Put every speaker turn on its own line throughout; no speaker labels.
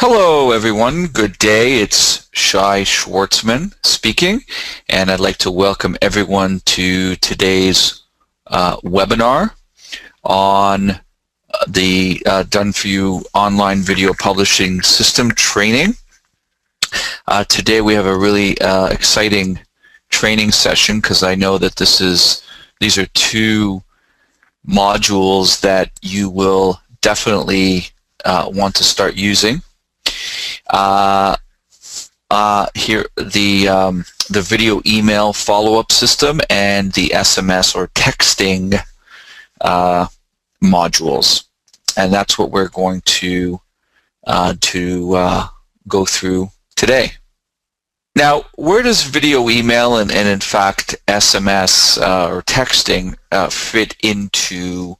Hello everyone, good day. It's Shai Schwartzman speaking, and I'd like to welcome everyone to today's webinar on the Done For You online video publishing system training. Today we have a really exciting training session because I know that these are two modules that you will definitely want to start using. Here the video email follow-up system and the SMS or texting modules, and that's what we're going to go through today. Now, where does video email and in fact SMS or texting fit into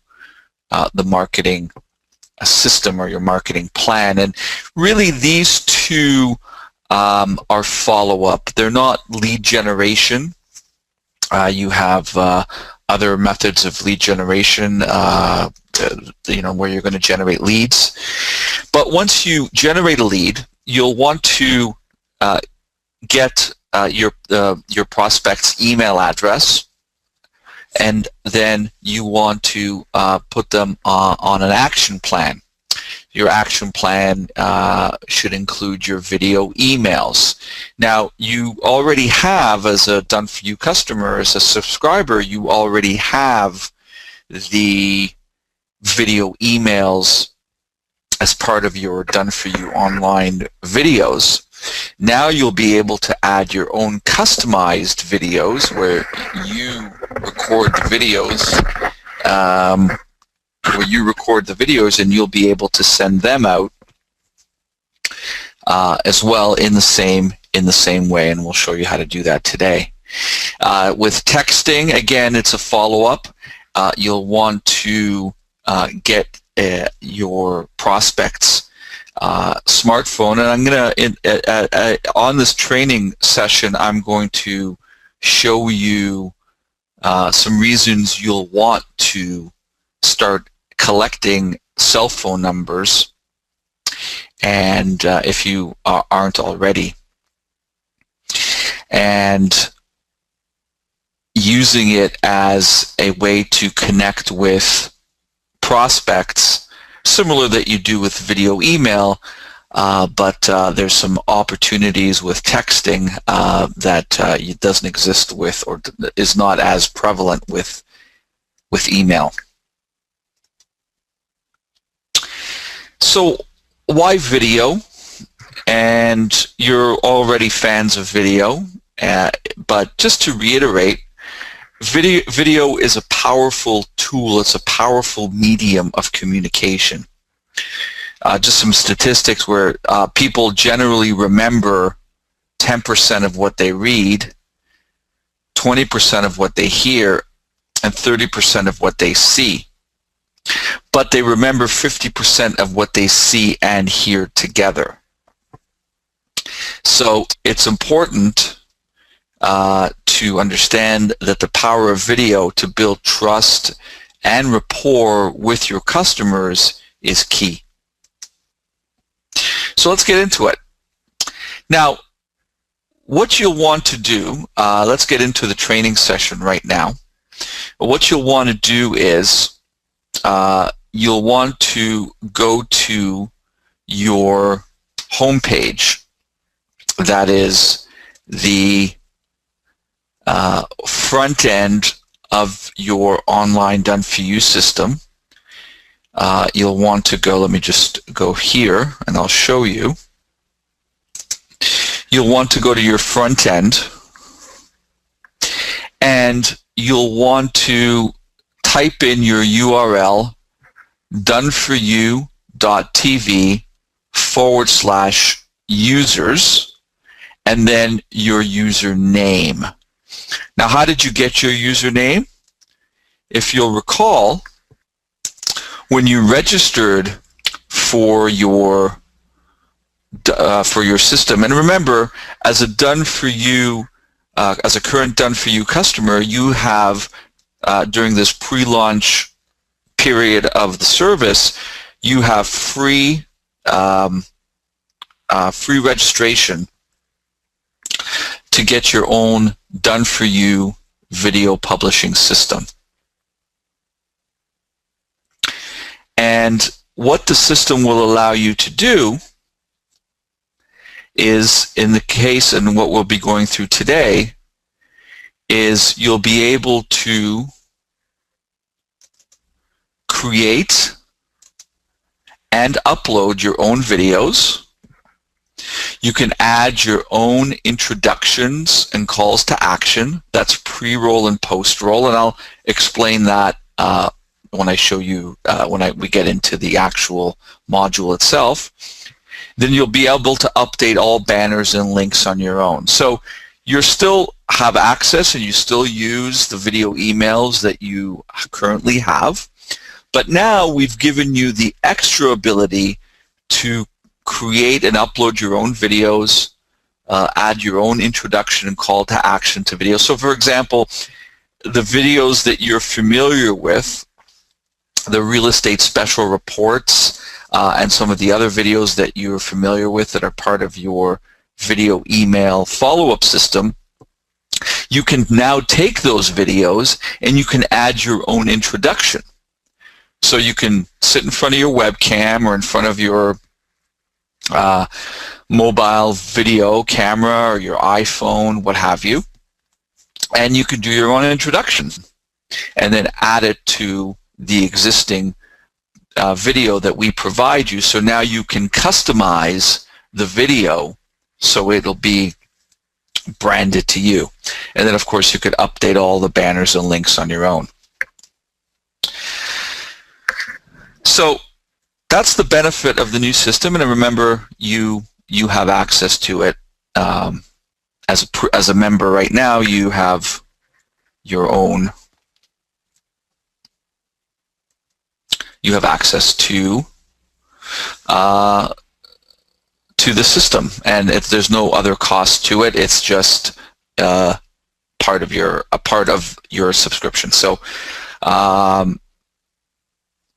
the marketing system or your marketing plan? And really these two are follow-up. They're not lead generation. You have other methods of lead generation, where you're going to generate leads. But once you generate a lead, you'll want to get your prospect's email address, and then you want to put them on an action plan. Your action plan should include your video emails. Now, you already have, as a Done For You customer, as a subscriber, you already have the video emails as part of your Done For You online videos. Now you'll be able to add your own customized videos where you record the videos, and you'll be able to send them out as well in the same way, and we'll show you how to do that today. With texting, again, it's a follow-up. You'll want to get your prospects smartphone, and I'm going to on this training session I'm going to show you some reasons you'll want to start collecting cell phone numbers, and if you aren't already, and using it as a way to connect with prospects, similar that you do with video email, but there's some opportunities with texting that it doesn't exist with, or is not as prevalent with email. So why video? And you're already fans of video, but just to reiterate, video is a powerful tool. It's a powerful medium of communication. Just some statistics where people generally remember 10% of what they read, 20% of what they hear, and 30% of what they see. But they remember 50% of what they see and hear together. So it's important to understand that the power of video to build trust and rapport with your customers is key. So let's get into it. Now, what you'll want to do, let's get into the training session right now. What you'll want to do is you'll want to go to your home page. That is the front end of your online Done For You system. You'll want to go, let me just go here and I'll show you. You'll want to go to your front end, and you'll want to type in your URL, doneforyou.tv/users, and then your username. Now, how did you get your username? If you'll recall, when you registered for your system, and remember, as a Done For You, as a current Done For You customer, you have during this pre-launch period of the service, you have free free registration to get your own done-for-you video publishing system. And what the system will allow you to do is, in the case and what we'll be going through today, is you'll be able to create and upload your own videos. You can add your own introductions and calls to action. That's pre-roll and post-roll, and I'll explain that when I show you, we get into the actual module itself. Then you'll be able to update all banners and links on your own. So you still have access and you still use the video emails that you currently have, but now we've given you the extra ability to create and upload your own videos, add your own introduction and call to action to videos. So for example, the videos that you're familiar with, the real estate special reports, and some of the other videos that you're familiar with that are part of your video email follow-up system, you can now take those videos and you can add your own introduction. So you can sit in front of your webcam or in front of your mobile video camera or your iPhone, what have you, and you can do your own introduction and then add it to the existing video that we provide you. So now you can customize the video so it'll be branded to you. And then of course you could update all the banners and links on your own. So that's the benefit of the new system, and remember you have access to it as a member right now. You have your own. You have access to the system, and there's no other cost to it. It's just a part of your subscription. So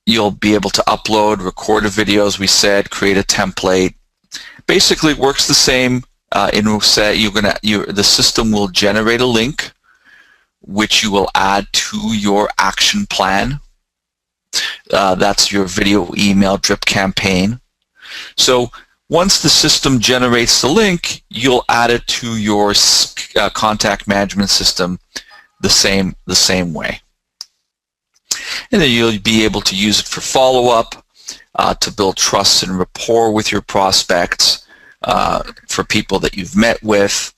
you'll be able to upload, record a video, as we said, create a template. Basically, it works the same. The system will generate a link, which you will add to your action plan. That's your video email drip campaign. So once the system generates the link, you'll add it to your contact management system the same way. And then you'll be able to use it for follow-up, to build trust and rapport with your prospects, for people that you've met with,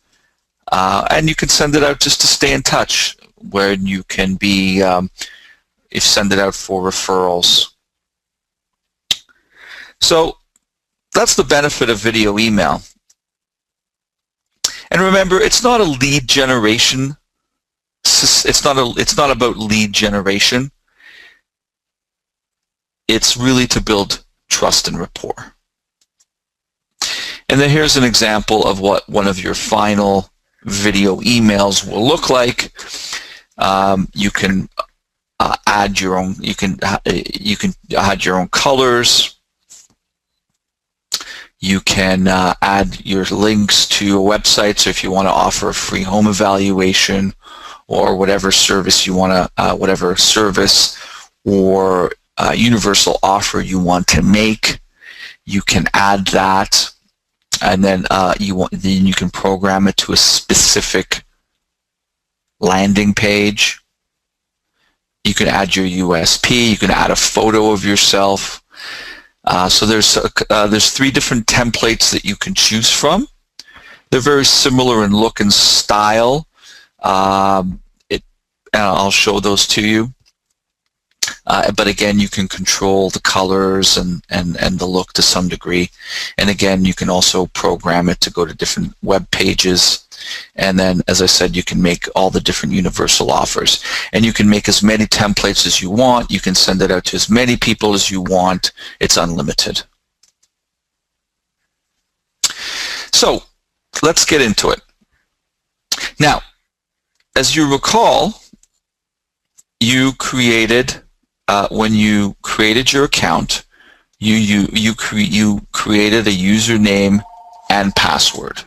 and you can send it out just to stay in touch, where you can be send it out for referrals. So that's the benefit of video email. And remember, it's not a lead generation. It's not about lead generation. It's really to build trust and rapport. And then here's an example of what one of your final video emails will look like. You can add your own. You can add your own colors. You can add your links to a website. So if you want to offer a free home evaluation, or whatever service you want to, whatever service or universal offer you want to make, you can add that, and then you can program it to a specific landing page. You can add your USP. You can add a photo of yourself. So there's 3 different templates that you can choose from. They're very similar in look and style. I'll show those to you. But again, you can control the colors and the look to some degree. And again, you can also program it to go to different web pages. And then, as I said, you can make all the different universal offers. And you can make as many templates as you want. You can send it out to as many people as you want. It's unlimited. So let's get into it. Now, as you recall, you created, when you created your account, you created a username and password.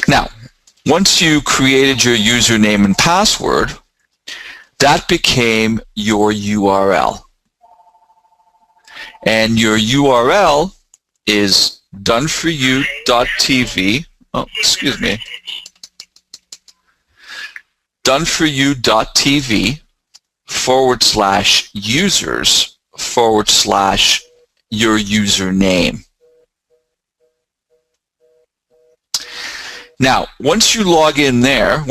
Now, once you created your username and password, that became your URL. And your URL is doneforyou.tv. Oh, excuse me. doneforyou.tv/users/your username. Now, once you log in there,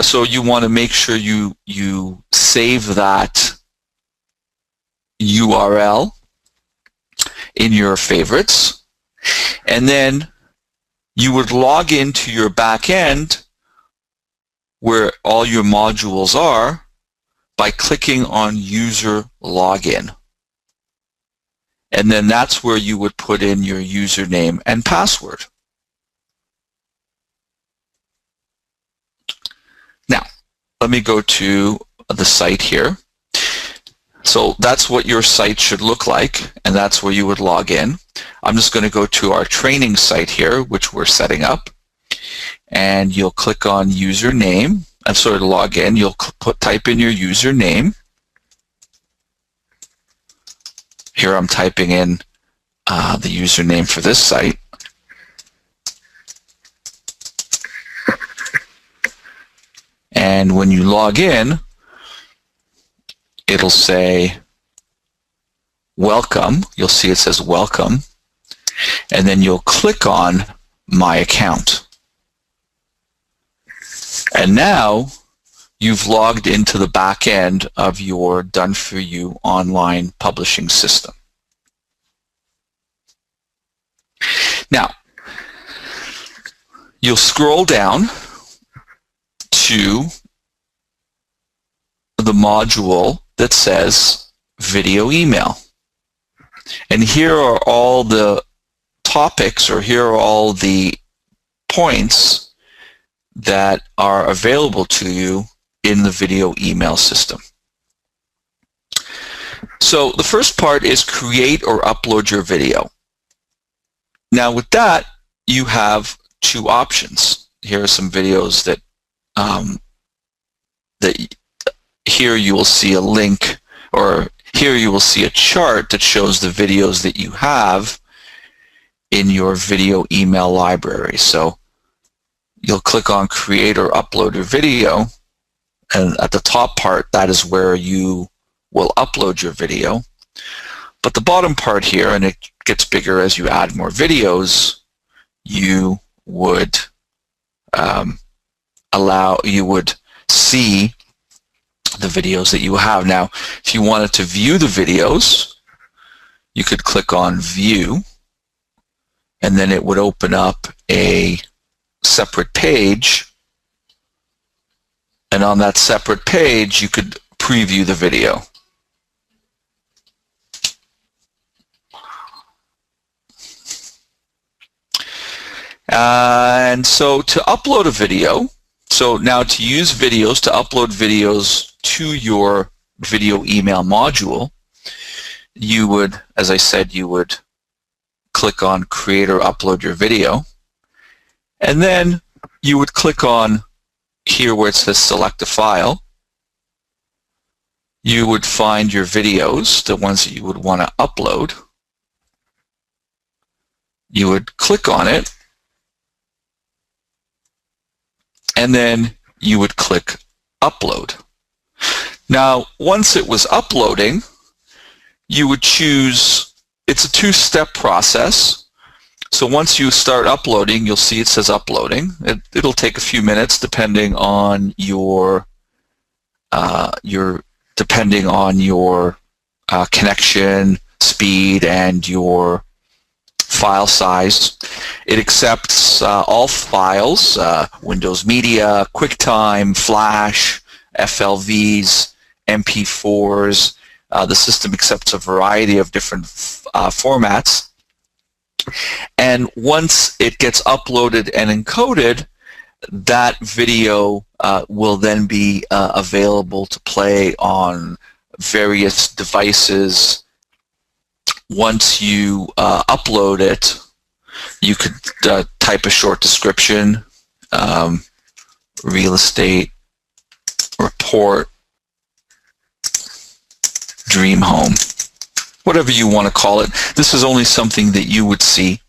so you want to make sure you save that URL in your favorites, and then you would log into your back end where all your modules are by clicking on User Login. And then that's where you would put in your username and password. Now, let me go to the site here. So that's what your site should look like, and that's where you would log in. I'm just going to go to our training site here, which we're setting up, and you'll click on username. And so to log in, you'll type in your username. Here I'm typing in the username for this site. And when you log in, it'll say welcome. You'll see it says welcome. And then you'll click on my account. And now you've logged into the back end of your Done4You online publishing system. Now, you'll scroll down to the module that says video email. And here are all the topics, or here are all the points that are available to you in the video email system. So the first part is create or upload your video. Now with that, you have two options. Here are some videos that here you will see a link, or here you will see a chart that shows the videos that you have in your video email library. So you'll click on create or upload your video, and at the top part, that is where you will upload your video. But the bottom part here, and it gets bigger as you add more videos, you would see the videos that you have. Now, if you wanted to view the videos, you could click on view, and then it would open up a separate page, and on that separate page you could preview the video. And so to upload a video, so now to use videos, to upload videos to your video email module, you would, as I said, you would click on create or upload your video, and then you would click on here where it says select a file. You would find your videos, the ones that you would want to upload. You would click on it, and then you would click upload. Now, once it was uploading, you would choose, it's a two-step process. So once you start uploading, you'll see it says uploading. It'll take a few minutes depending on your connection speed and your file size. It accepts all files, Windows Media, QuickTime, Flash, FLVs, MP4s. The system accepts a variety of different formats. And once it gets uploaded and encoded, that video will then be available to play on various devices. Once you upload it, You could type a short description, real estate, report, dream home, whatever you want to call it. This is only something that you would see.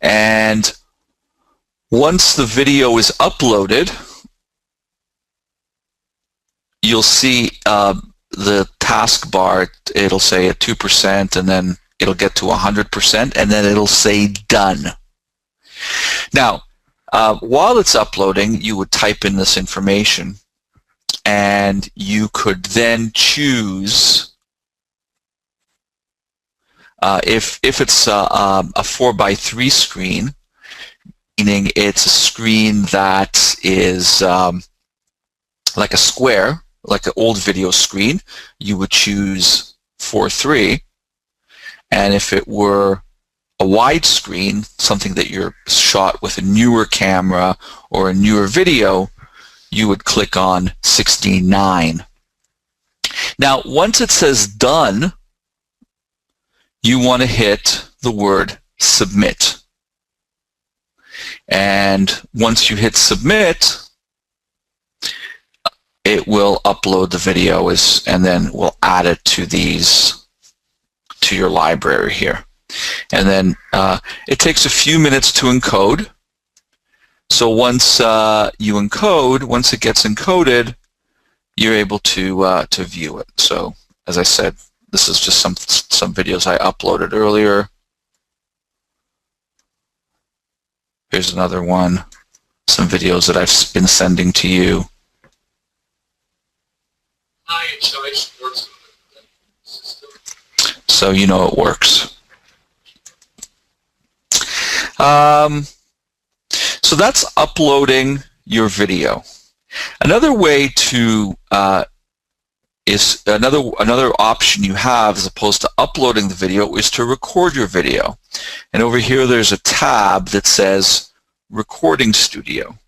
And once the video is uploaded, you'll see the taskbar. It'll say at 2%, and then it'll get to 100%, and then it'll say done. Now, while it's uploading, you would type in this information, and you could then choose if it's a 4:3 screen, meaning it's a screen that is like a square, like an old video screen, you would choose 4:3. And if it were a wide screen, something that you're shot with a newer camera or a newer video, you would click on 16:9. Now, once it says done, you want to hit the word submit. And once you hit submit, it will upload the video and then we'll add it to your library here. And then it takes a few minutes to encode. So once you encode, once it gets encoded, you're able to view it. So as I said, this is just some videos I uploaded earlier. Here's another one, some videos that I've been sending to you. So you know it works. So that's uploading your video. Another way to is another option you have, as opposed to uploading the video, is to record your video. And over here there's a tab that says Recording Studio.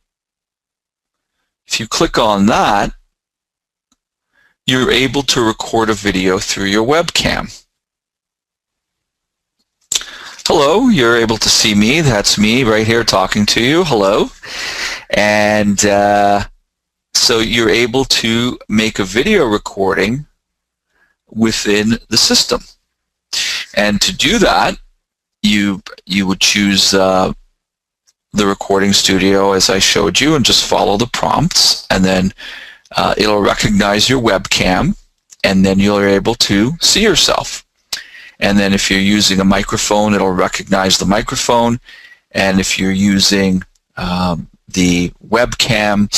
If you click on that, you're able to record a video through your webcam. Hello, you're able to see me. That's me right here talking to you. Hello. And so you're able to make a video recording within the system. And to do that, you would choose the Recording Studio as I showed you, and just follow the prompts, and then it'll recognize your webcam, and then you're able to see yourself. And then if you're using a microphone, it'll recognize the microphone, and if you're using the webcam,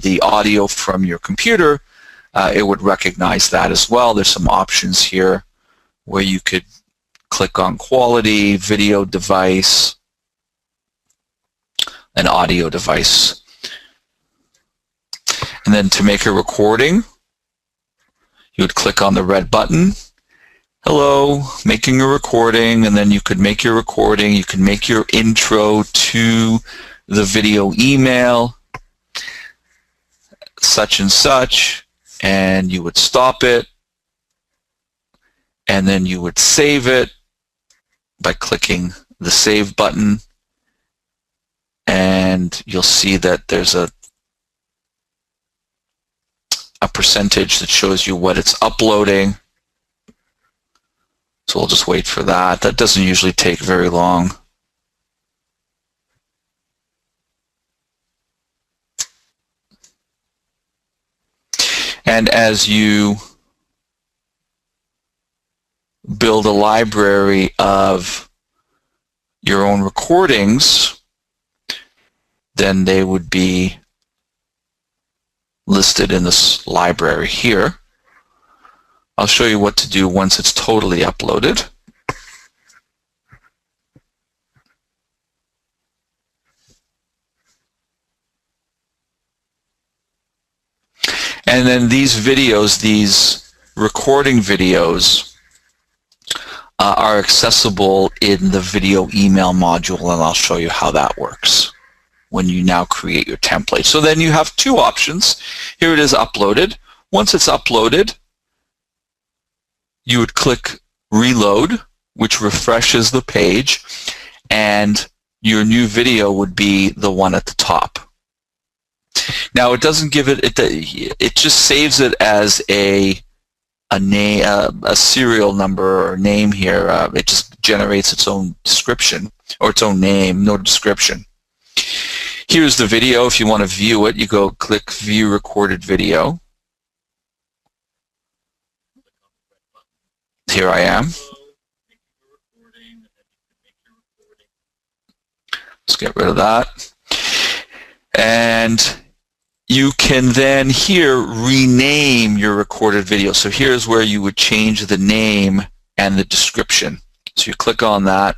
the audio from your computer, it would recognize that as well. There's some options here where you could click on quality, video device, and audio device. And then to make a recording, you would click on the red button. Hello, making a recording, and then you could make your recording. You can make your intro to the video email, such and such, and you would stop it, and then you would save it by clicking the save button, and you'll see that there's a percentage that shows you what it's uploading. So we'll just wait for that. That doesn't usually take very long. And as you build a library of your own recordings, then they would be listed in this library here. I'll show you what to do once it's totally uploaded. And then these videos, these recording videos, are accessible in the video email module, and I'll show you how that works when you now create your template. So then you have two options. Here it is uploaded. Once it's uploaded, you would click reload, which refreshes the page, and your new video would be the one at the top. Now it doesn't give it, it just saves it as a name, a serial number or name here. It just generates its own description, or its own name, no description. Here's the video. If you want to view it, you go click View Recorded Video. Here I am. Let's get rid of that. And you can then here rename your recorded video. So here's where you would change the name and the description. So you click on that,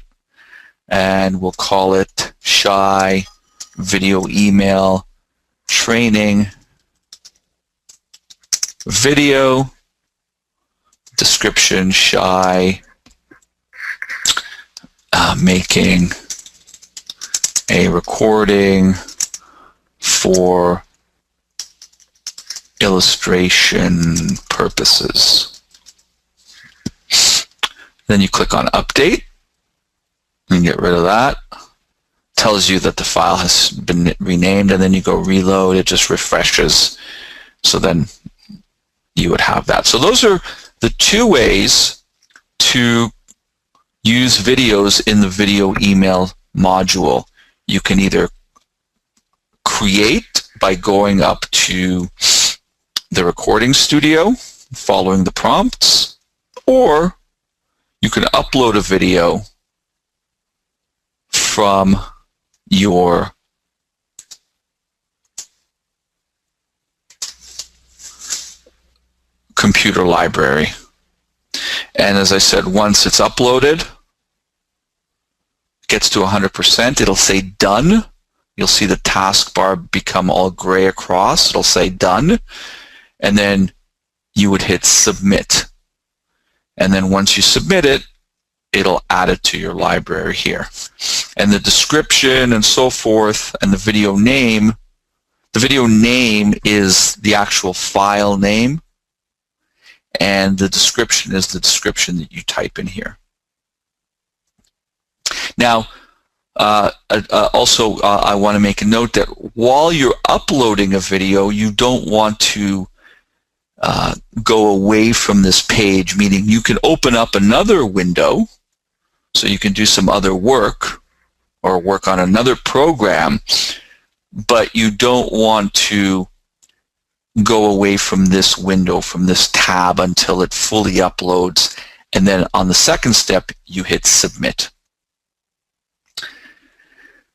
and we'll call it Shy Video Email Training Video. Description: Shy making a recording for illustration purposes. Then you click on Update and get rid of that. Tells you that the file has been renamed, and then you go Reload. It just refreshes. So then you would have that. So those are the two ways to use videos in the video email module. You can either create by going up to the recording studio, following the prompts, or you can upload a video from your computer library. And as I said, once it's uploaded, gets to 100%, it'll say done. You'll see the taskbar become all gray across. It'll say done. And then you would hit submit. And then once you submit it, it'll add it to your library here. And the description and so forth, and the video name is the actual file name, and the description is the description that you type in here. Now, also, I want to make a note that while you're uploading a video, you don't want to go away from this page, meaning you can open up another window so you can do some other work or work on another program, but you don't want to go away from this window, from this tab, until it fully uploads, and then on the second step you hit submit.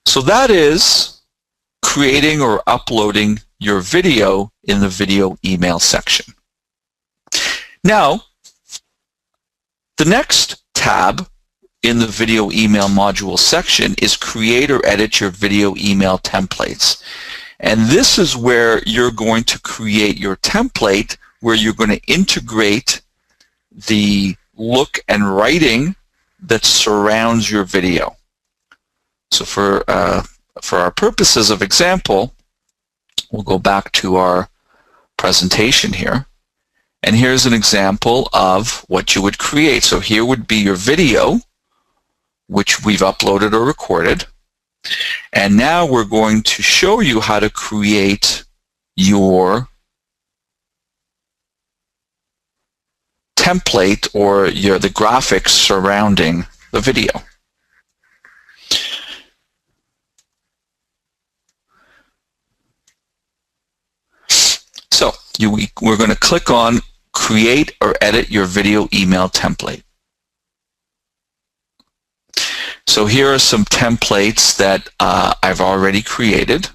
So that is creating or uploading your video in the video email section. Now, the next tab in the video email module section is create or edit your video email templates. And this is where you're going to create your template, where you're going to integrate the look and writing that surrounds your video. So for our purposes of example, we'll go back to our presentation here. And here's an example of what you would create. So here would be your video, which we've uploaded or recorded. And now we're going to show you how to create your template, or the graphics surrounding the video. So we're going to click on Create or Edit Your Video Email Template. So here are some templates that I've already created.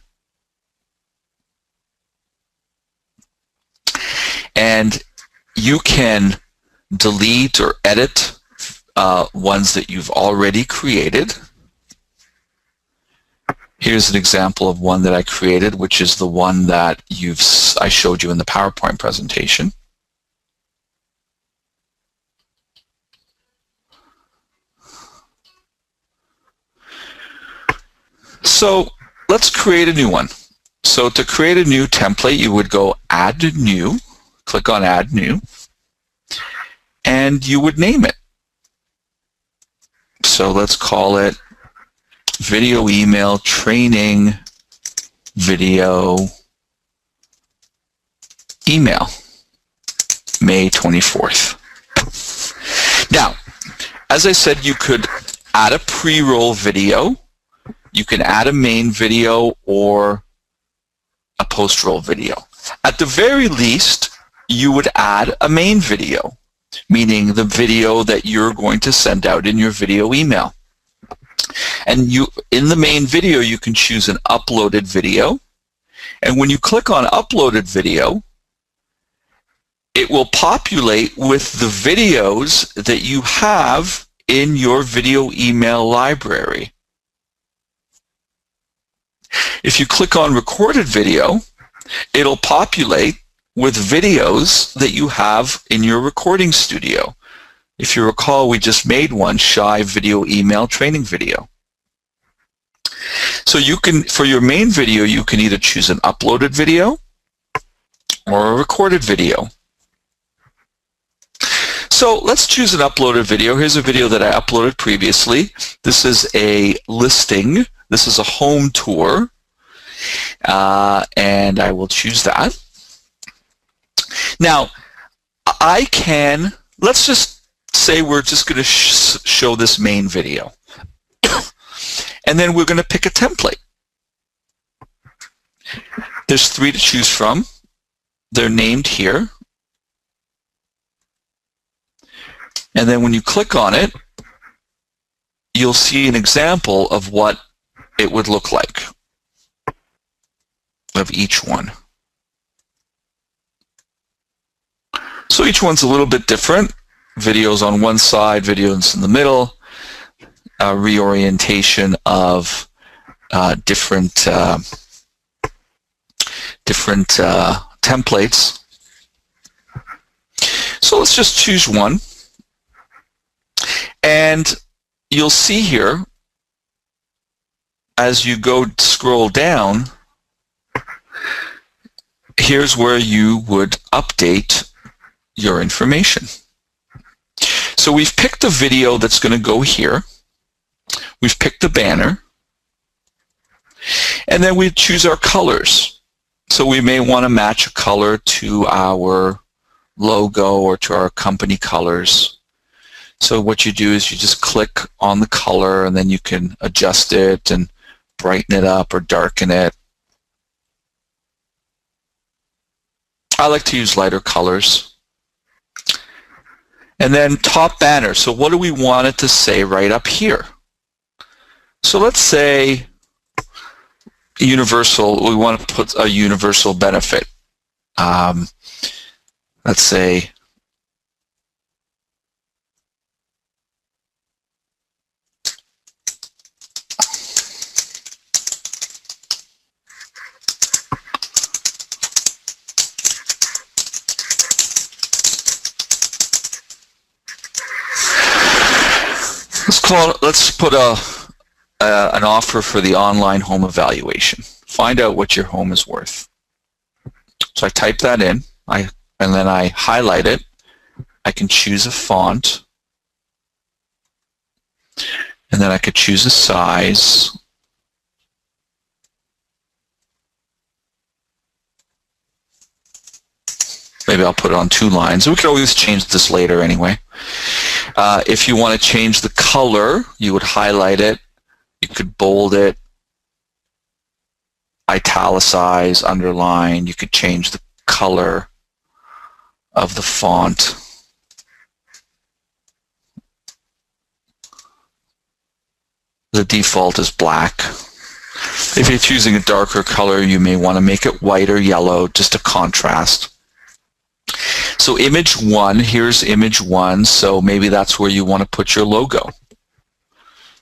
And you can delete or edit ones that you've already created. Here's an example of one that I created, which is the one that I showed you in the PowerPoint presentation. So let's create a new one. So to create a new template, you would go Add New, click on Add New, and and you would name it. So let's call it video email training video email, May 24th. Now, as I said, you could add a pre-roll video, you can add a main video, or a post-roll video. At the very least, you would add a main video, meaning the video that you're going to send out in your video email. And in the main video, you can choose an uploaded video. And when you click on uploaded video, it will populate with the videos that you have in your video email library. If you click on recorded video, it'll populate with videos that you have in your recording studio. If you recall, we just made one, Shy Video Email Training Video. So you can, for your main video, you can either choose an uploaded video or a recorded video. So let's choose an uploaded video. Here's a video that I uploaded previously. This is a listing. This is a home tour. And I will choose that. Now, let's just say we're just going to show this main video. And then we're going to pick a template. There's 3 to choose from. They're named here. And then when you click on it, you'll see an example of what it would look like of each one. So each one's a little bit different. Videos on one side, videos in the middle, reorientation of different templates. So let's just choose one. And you'll see here, as you scroll down, here's where you would update your information. So we've picked the video that's going to go here. We've picked the banner. And then we choose our colors. So we may want to match a color to our logo or to our company colors. So what you do is you just click on the color, and then you can adjust it and brighten it up or darken it. I like to use lighter colors. And then top banner. So what do we want it to say right up here? So let's say universal. We want to put a universal benefit. Let's say let's put an offer for the online home evaluation. Find out what your home is worth. So I type that in, and then I highlight it. I can choose a font, and then I could choose a size. Maybe I'll put it on 2 lines. We could always change this later anyway. If you want to change the color, you would highlight it. You could bold it, italicize, underline. You could change the color of the font. The default is black. If you're choosing a darker color, you may want to make it white or yellow, just a contrast. So image 1, here's image 1, so maybe that's where you want to put your logo.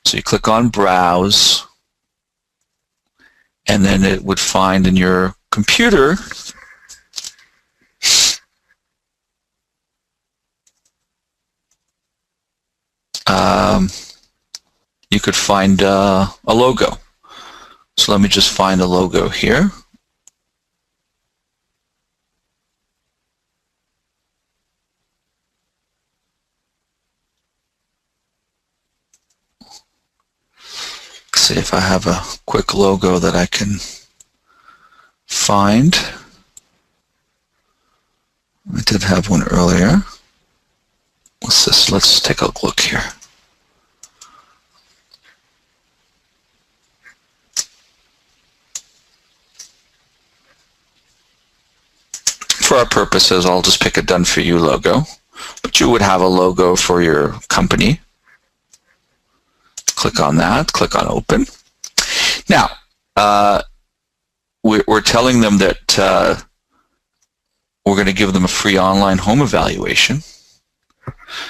So you click on Browse, and then it would find in your computer you could find a logo. So let me just find a logo here. see if I have a quick logo that I can find. I did have one earlier. What's this? Let's take a look here. For our purposes, I'll just pick a Done For You logo, but you would have a logo for your company. Click on that, click on Open. Now, we're telling them that we're going to give them a free online home evaluation.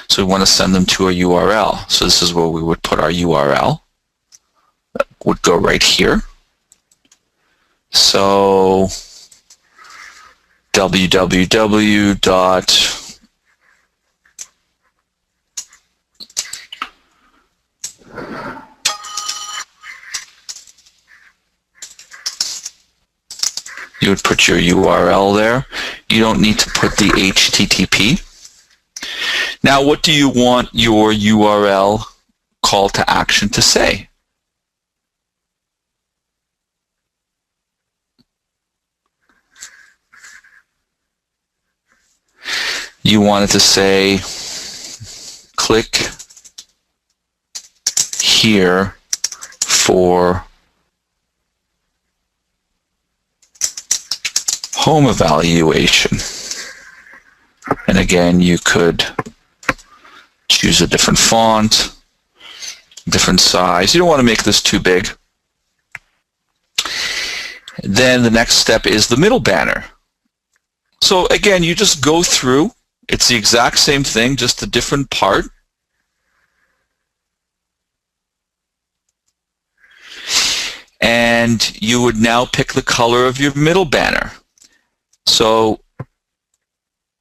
So we want to send them to a URL. So this is where we would put our URL. That would go right here. So www. You would put your URL there. You don't need to put the HTTP. Now, what do you want your URL call to action to say? You want it to say, click here for home evaluation. And again, you could choose a different font, different size. You don't want to make this too big. Then the next step is the middle banner. So again, you just go through. It's the exact same thing, just a different part. And you would now pick the color of your middle banner. So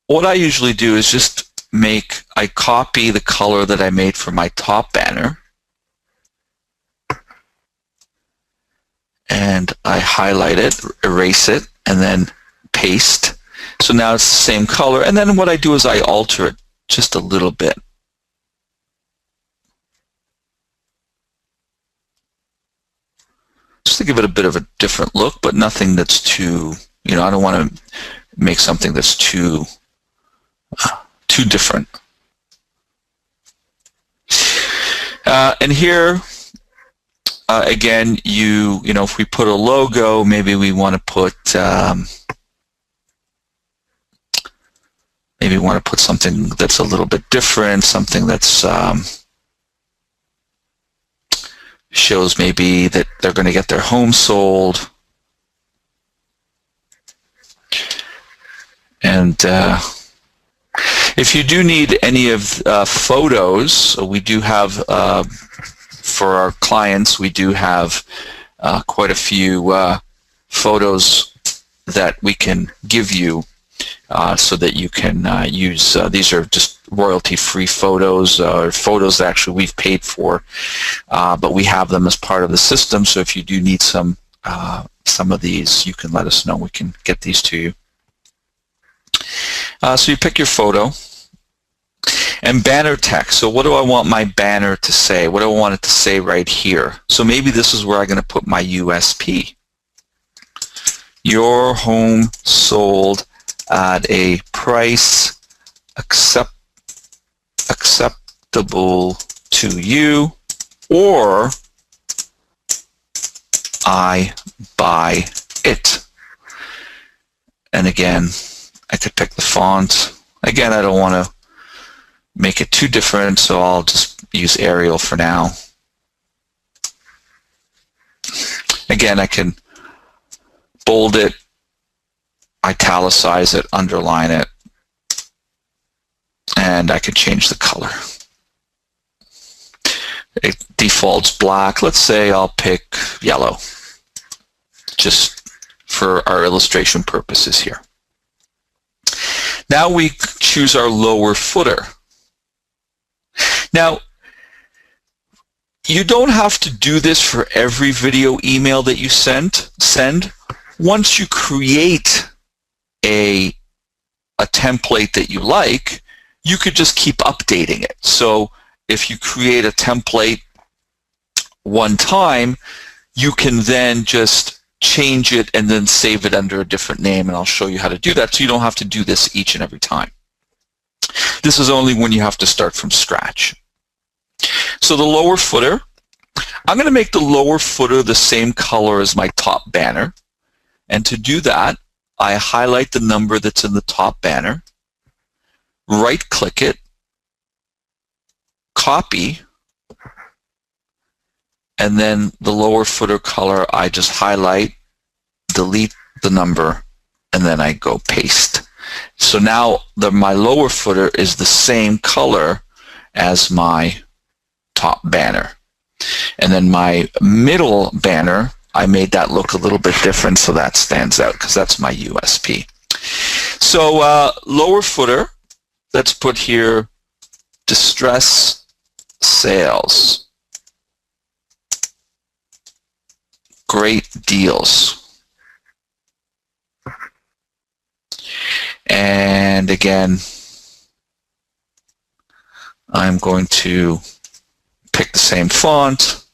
what I usually do is just I copy the color that I made for my top banner, and I highlight it, erase it, and then paste. So now it's the same color, and then what I do is I alter it just a little bit. Just to give it a bit of a different look, but nothing that's too, I don't want to make something that's too different. And here, again, if we put a logo, maybe we want to put something that's a little bit different, something that's shows maybe that they're going to get their home sold. And if you do need any of photos, we do have, for our clients, we do have quite a few photos that we can give you so that you can use. These are just royalty-free photos, or photos that actually we've paid for, but we have them as part of the system. So if you do need some of these, you can let us know. We can get these to you. So you pick your photo. And banner text. So what do I want my banner to say? What do I want it to say right here? So maybe this is where I'm going to put my USP. Your home sold at a price acceptable to you, or I buy it. And again, I could pick the font. Again, I don't want to make it too different, so I'll just use Arial for now. Again, I can bold it, italicize it, underline it, and I could change the color. It defaults black. Let's say I'll pick yellow, just for our illustration purposes here. Now we choose our lower footer. Now, you don't have to do this for every video email that you send. Once you create a template that you like, you could just keep updating it. So if you create a template one time, you can then just change it and then save it under a different name, and I'll show you how to do that so you don't have to do this each and every time. This is only when you have to start from scratch. So the lower footer, I'm going to make the lower footer the same color as my top banner. And to do that, I highlight the number that's in the top banner, right-click it, copy, and then the lower footer color, I just highlight, delete the number, and then I go paste. So now my lower footer is the same color as my top banner. And then my middle banner, I made that look a little bit different so that stands out because that's my USP. So lower footer, let's put here distress sales. Great deals. And again, I'm going to pick the same font.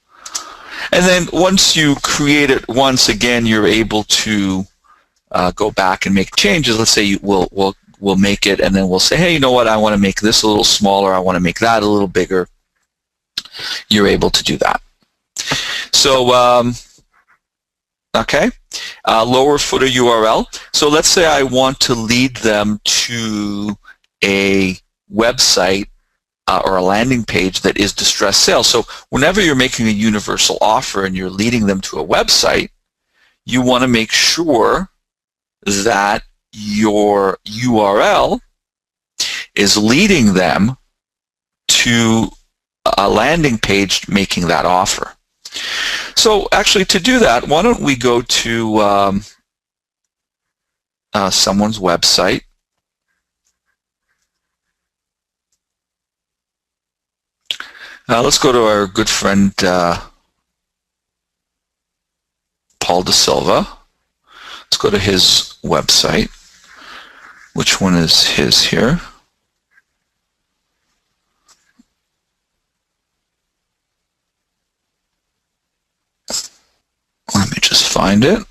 And then once you create it once, again, you're able to go back and make changes. Let's say we'll make it, and then we'll say, hey, you know what? I want to make this a little smaller. I want to make that a little bigger. You're able to do that. So, okay, lower footer URL. So let's say I want to lead them to a website or a landing page that is distressed sales. So whenever you're making a universal offer and you're leading them to a website, you want to make sure that your URL is leading them to a landing page making that offer. So actually, to do that, why don't we go to someone's website. Let's go to our good friend Paul De Silva. Let's go to his website. Which one is his here? Let me just find it.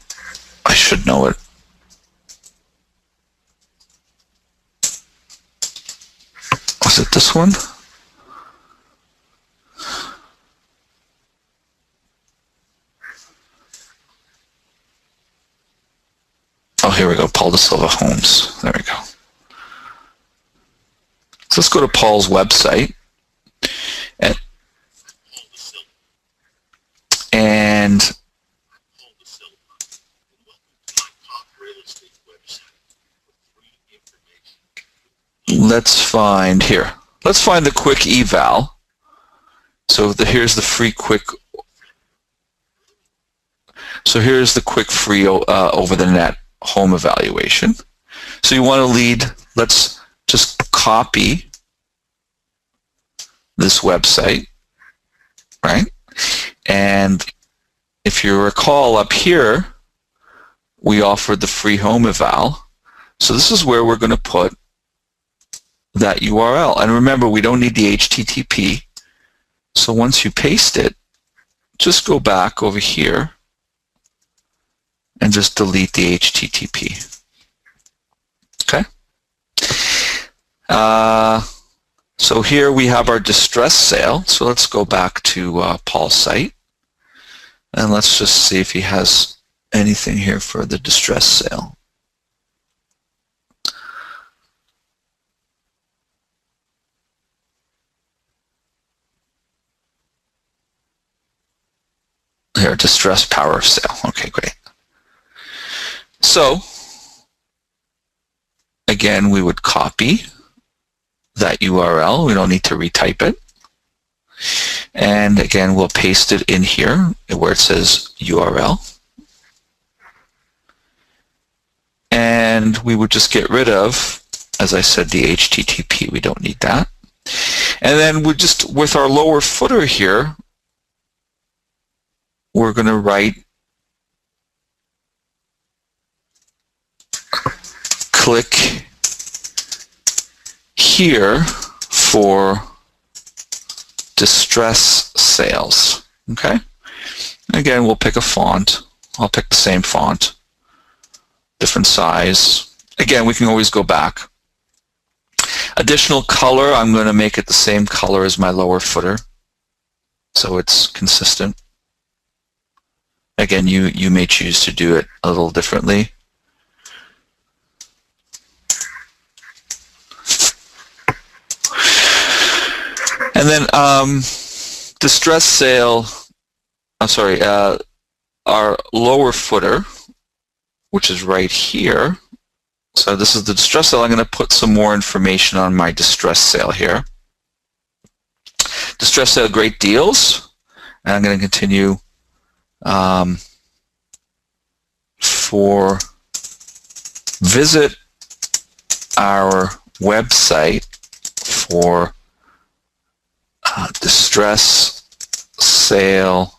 I should know it. Was it this one? Oh, here we go, Paul De Silva Homes. There we go. So let's go to Paul's website. And let's find here. Let's find the quick eval. So here's the free quick. So here's the quick free over the net home evaluation. So you want to lead. Let's just copy this website, right? And if you recall up here, we offered the free home eval. So this is where we're going to put that URL. And remember, we don't need the HTTP. So once you paste it, just go back over here and just delete the HTTP. Okay? So here we have our distress sale. So let's go back to Paul's site. And let's just see if he has anything here for the distress sale. Here, distress power sale. Okay, great. So, again, we would copy that URL. We don't need to retype it. And again, we'll paste it in here where it says URL. And we would just get rid of, as I said, the HTTP. We don't need that. And then we just, with our lower footer here, we're going to write click here for distress sales. Okay? Again, we'll pick a font. I'll pick the same font, different size. Again, we can always go back. Additional color, I'm going to make it the same color as my lower footer, so it's consistent. Again, you may choose to do it a little differently. And then distress sale, our lower footer, which is right here. So this is the distress sale. I'm going to put some more information on my distress sale here. Distress sale, great deals. And I'm going to continue for visit our website for distress sale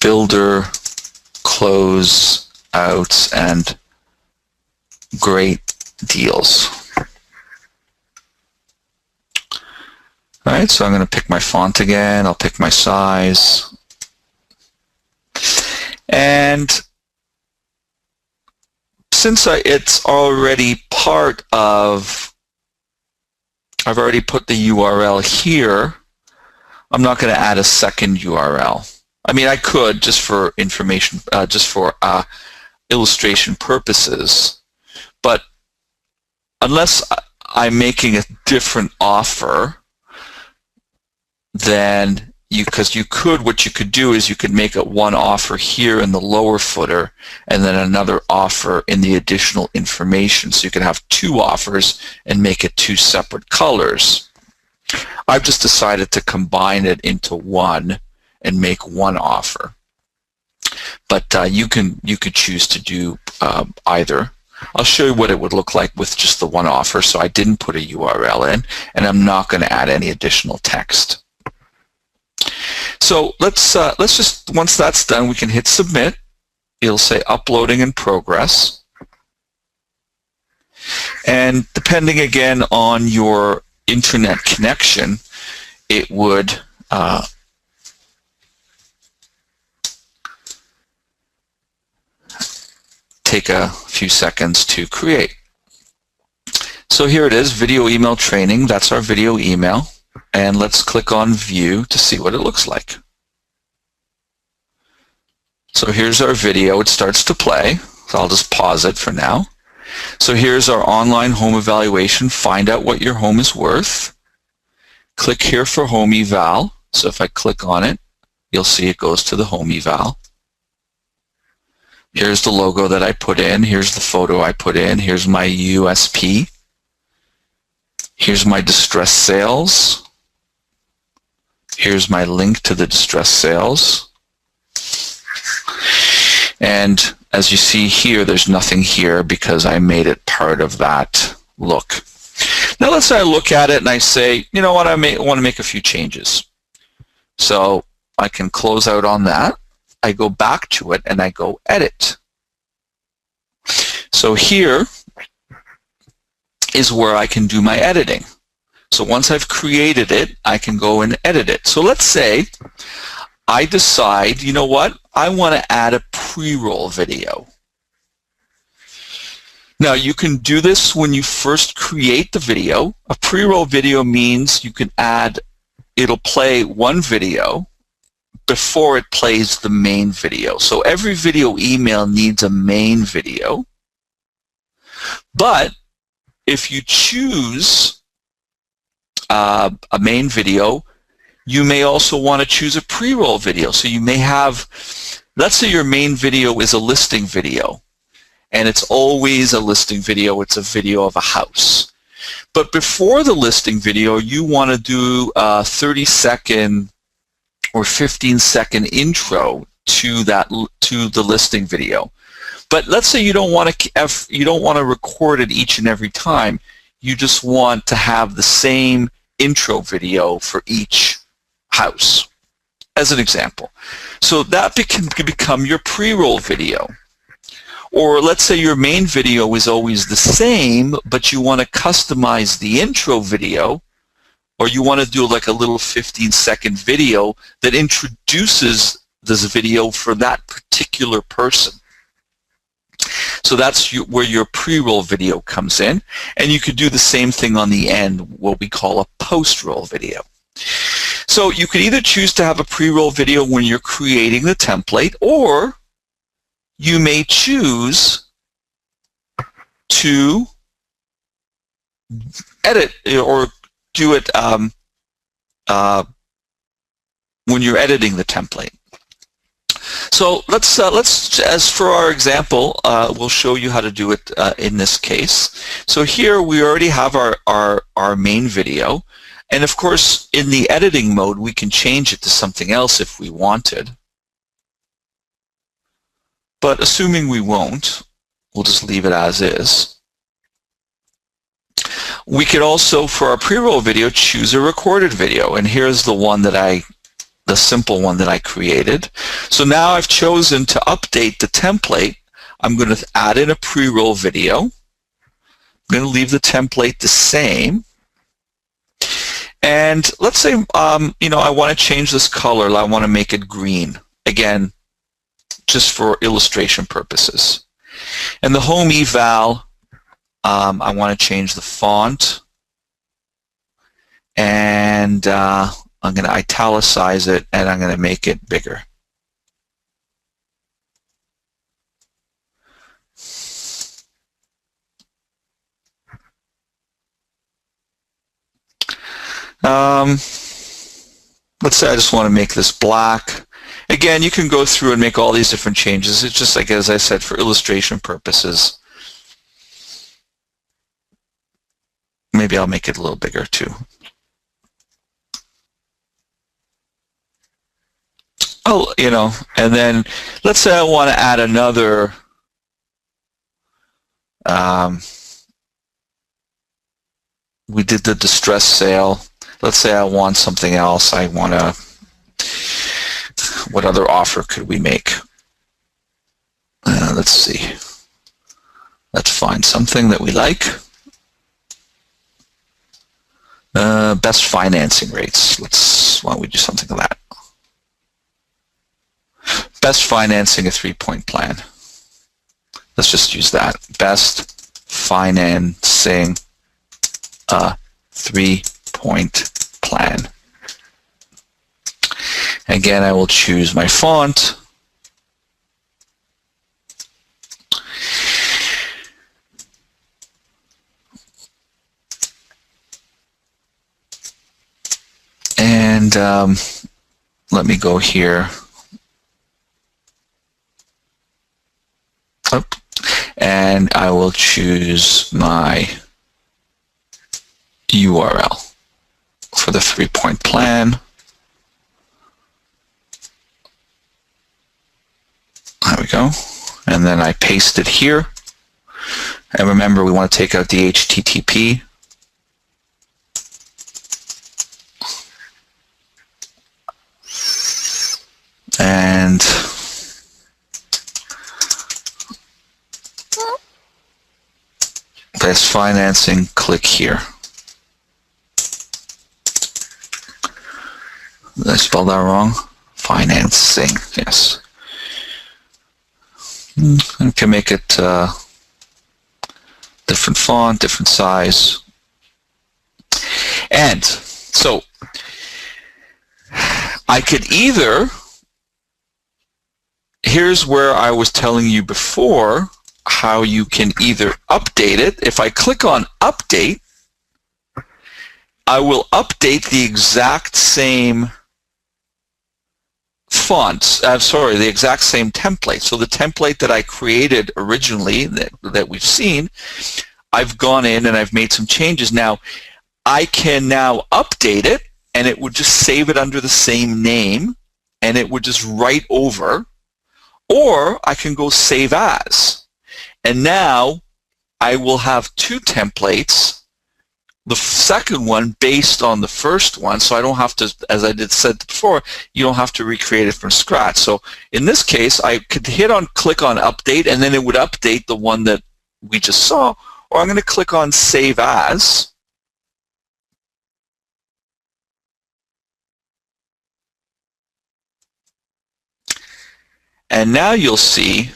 builder close outs and great deals. All right, so I'm going to pick my font again. I'll pick my size. And since it's already part of, I've already put the URL here, I'm not going to add a second URL. I mean, I could just for information, just for illustration purposes, but unless I'm making a different offer, then what you could do is you could make it one offer here in the lower footer and then another offer in the additional information. So you could have two offers and make it two separate colors. I've just decided to combine it into one and make one offer. But you could choose to do either. I'll show you what it would look like with just the one offer. So I didn't put a URL in, and I'm not going to add any additional text. So let's just, once that's done, we can hit submit. It'll say uploading in progress. And depending again on your internet connection, it would take a few seconds to create. So here it is, video email training. That's our video email. And let's click on view to see what it looks like. So here's our video. It starts to play. So I'll just pause it for now. So here's our online home evaluation. Find out what your home is worth. Click here for home eval. So if I click on it, you'll see it goes to the home eval. Here's the logo that I put in. Here's the photo I put in. Here's my USP. Here's my distress sales. Here's my link to the distress sales. And as you see here, there's nothing here because I made it part of that look. Now let's say I look at it and I say, you know what, I want to make a few changes. So I can close out on that. I go back to it and I go edit. So here is where I can do my editing. So once I've created it, I can go and edit it. So let's say I decide, you know what, I want to add a pre-roll video. Now you can do this when you first create the video. A pre-roll video means you can add, it'll play one video before it plays the main video. So every video email needs a main video. But if you choose a main video, you may also want to choose a pre-roll video. So you may have, let's say your main video is a listing video, and it's always a listing video. It's a video of a house. But before the listing video, you want to do a 30-second or 15-second intro to the listing video. But let's say you don't want to record it each and every time. You just want to have the same intro video for each house, as an example. So that can become your pre-roll video. Or let's say your main video is always the same, but you want to customize the intro video or you want to do like a little 15-second video that introduces this video for that particular person. So that's where your pre-roll video comes in, and you could do the same thing on the end, what we call a post-roll video. So you could either choose to have a pre-roll video when you're creating the template, or you may choose to edit or do it when you're editing the template. So let's as for our example, we'll show you how to do it in this case. So here we already have our main video, and of course in the editing mode we can change it to something else if we wanted. But assuming we won't, we'll just leave it as is. We could also, for our pre-roll video, choose a recorded video, and here's the one that the simple one that I created. So now I've chosen to update the template. I'm going to add in a pre-roll video. I'm going to leave the template the same. And let's say, you know, I want to change this color. I want to make it green. Again, just for illustration purposes. And the home eval, I want to change the font. And I'm going to italicize it, and I'm going to make it bigger. Let's say I just want to make this black. Again, you can go through and make all these different changes. It's just like, as I said, for illustration purposes. Maybe I'll make it a little bigger too. Oh, you know, and then let's say I want to add another we did the distress sale. Let's say I want something else. I want to, what other offer could we make? Let's see. Let's find something that we like. Best financing rates. Why don't we do something like that? Best financing, a 3-point plan. Let's just use that. Best financing, a 3-point plan. Again, I will choose my font. And let me go here. And I will choose my URL for the 3-point plan. There we go. And then I paste it here. And remember, we want to take out the HTTP. And best financing, click here. Did I spell that wrong? Financing, yes. I can make it different font, different size. And so I could either, here's where I was telling you before how you can either update it. If I click on update, I will update the exact same fonts, the exact same template. So the template that I created originally that we've seen, I've gone in and I've made some changes. Now, I can now update it, and it would just save it under the same name, and it would just write over, or I can go save as. And now I will have two templates, the second one based on the first one, so I don't have to, as I said before, you don't have to recreate it from scratch. So in this case, I could click on update, and then it would update the one that we just saw, or I'm going to click on save as, And now you'll see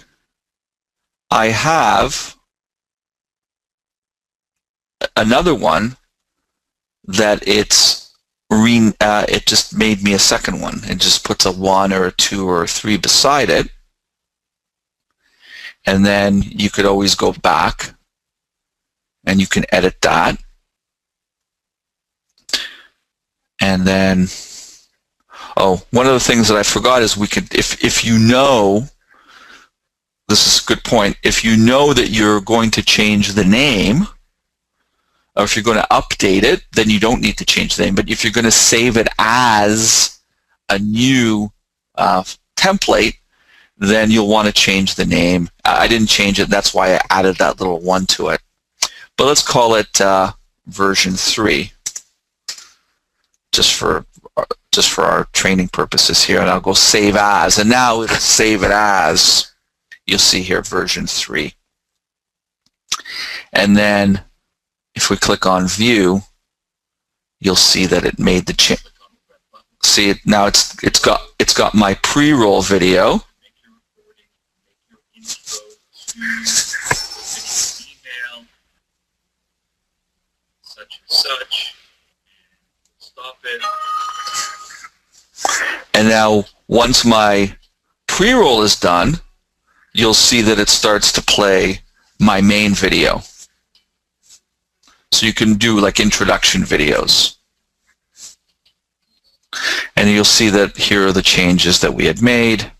I have another one that it just made me a second one. It just puts a 1 or a 2 or a 3 beside it. And then you could always go back and you can edit that. And then, oh, one of the things that I forgot is we could, if you know, this is a good point, if you know that you're going to change the name, or if you're going to update it, then you don't need to change the name. But if you're going to save it as a new template, then you'll want to change the name. I didn't change it, that's why I added that little 1 to it. But let's call it version 3. Just for our training purposes here, and I'll go save as, and now it'll save it as, you'll see here, version 3. And then if we click on view, you'll see that it made the change. See it now, it's got my pre-roll video. Such. Stop it. And now, once my pre-roll is done, you'll see that it starts to play my main video. So you can do like introduction videos. And you'll see that here are the changes that we had made.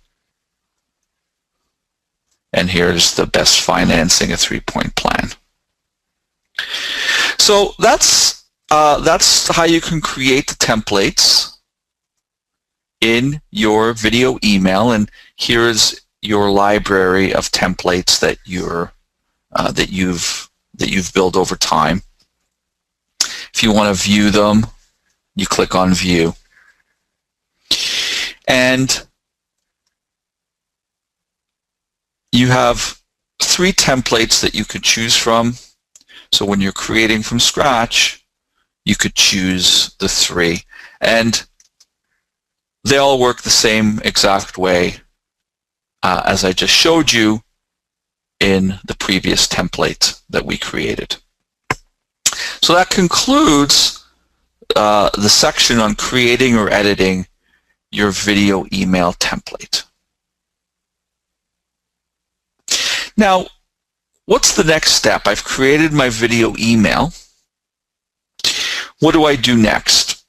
And here's the best financing, a 3-point plan. So that's how you can create the templates in your video email, and here's your library of templates that you've built over time. If you want to view them, you click on view, and you have 3 templates that you could choose from. So when you're creating from scratch, you could choose the 3, and they all work the same exact way as I just showed you in the previous template that we created. So that concludes the section on creating or editing your video email template. Now, what's the next step? I've created my video email. What do I do next?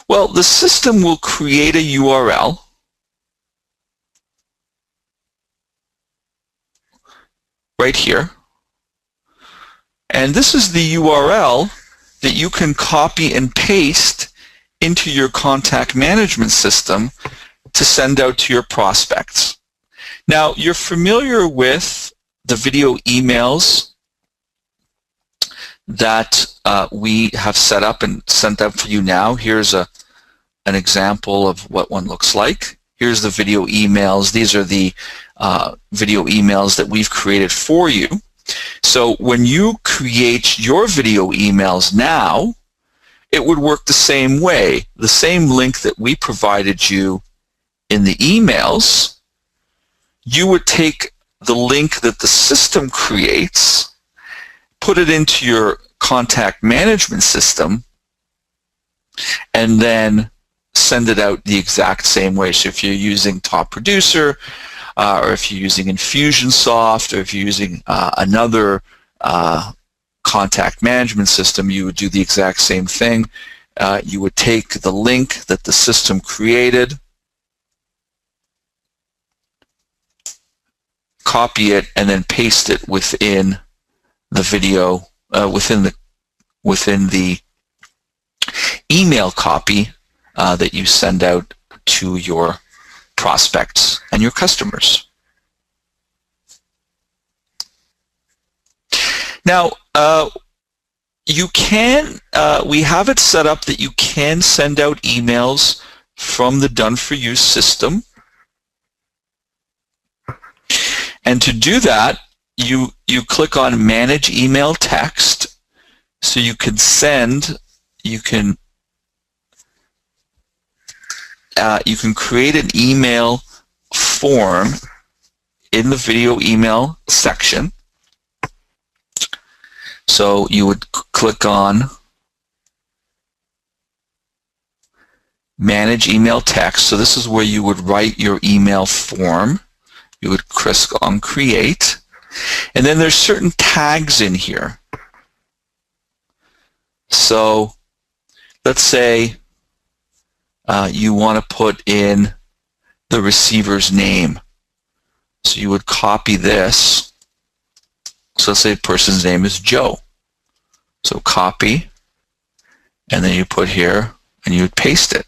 Well, the system will create a URL right here. And this is the URL that you can copy and paste into your contact management system to send out to your prospects. Now, you're familiar with the video emails that we have set up and sent out for you now. Here's an example of what one looks like. Here's the video emails. These are the video emails that we've created for you. So when you create your video emails now, it would work the same way. The same link that we provided you in the emails, you would take the link that the system creates, put it into your contact management system, and then send it out the exact same way. So if you're using Top Producer, or if you're using Infusionsoft, or if you're using another contact management system, you would do the exact same thing. You would take the link that the system created, copy it, and then paste it within the video, within the email copy that you send out to your prospects and your customers. Now, you can, we have it set up that you can send out emails from the Done For You system. And to do that, you click on Manage Email Text, so you can send, you can create an email form in the video email section. So you would click on Manage Email Text. So this is where you would write your email form. You would click on Create. And then there's certain tags in here. So let's say you want to put in the receiver's name. So you would copy this. So let's say the person's name is Joe. So copy, and then you put here, and you would paste it.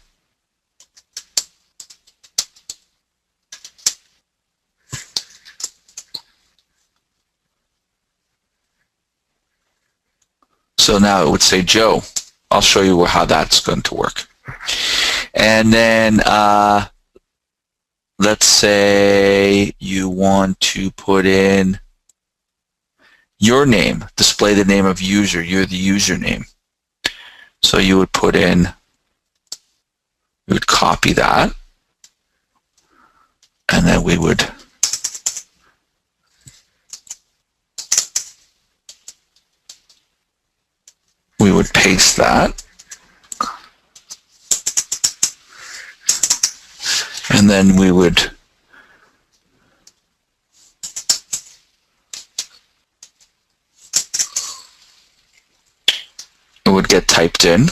So now it would say Joe. I'll show you how that's going to work. And then let's say you want to put in your name, display the name of user. You're the username. So you would put in, you would copy that, and then we would paste that. And then we would it would get typed in.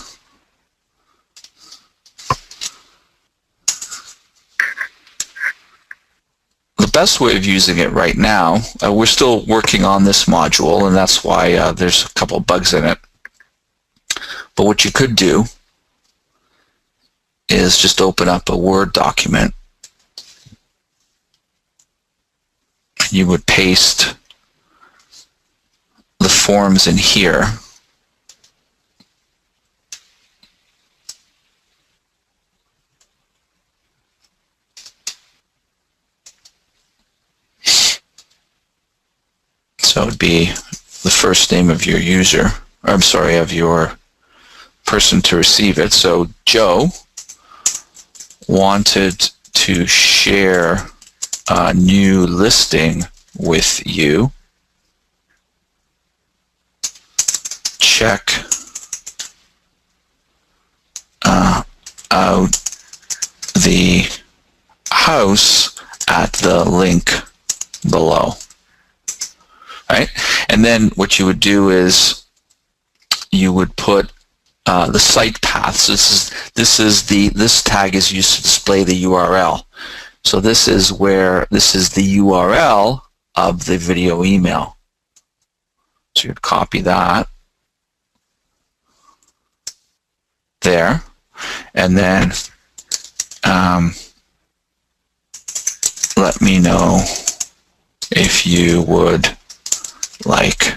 The best way of using it right now, we're still working on this module, and that's why there's a couple bugs in it. But what you could do is just open up a Word document. You would paste the forms in here. So it would be the first name of your user, or I'm sorry, of your person to receive it. So Joe wanted to share a new listing with you. Check out the house at the link below. Right? And then what you would do is you would put the site path. So this tag is used to display the URL. So this is the URL of the video email. So you'd copy that there, and then let me know if you would like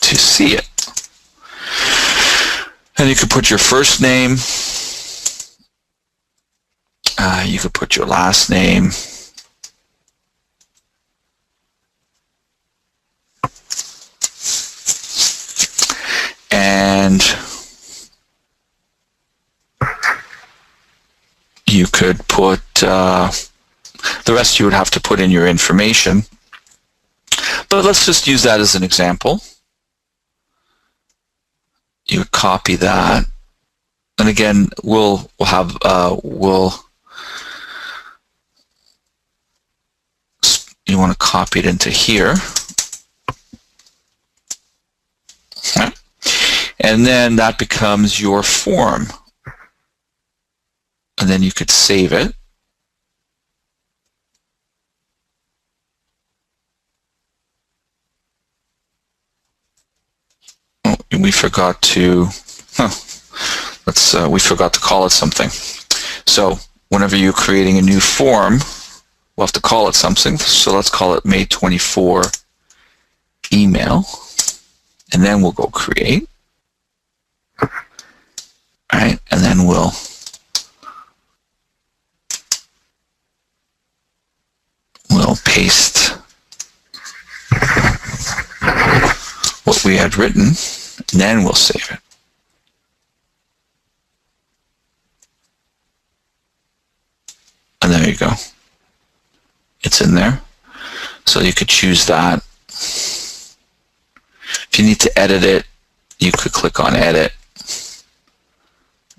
to see it. And you could put your first name, you could put your last name, and you could put the rest. You would have to put in your information, but let's just use that as an example. You would copy that, and again, you want to copy it into here, okay. And then that becomes your form, and then you could save it. We forgot to we forgot to call it something. So whenever you're creating a new form, we'll have to call it something. So let's call it May 24 email, and then we'll go create. All right, and then we'll paste what we had written, and then we'll save it. And there you go. It's in there. So you could choose that. If you need to edit it, you could click on Edit.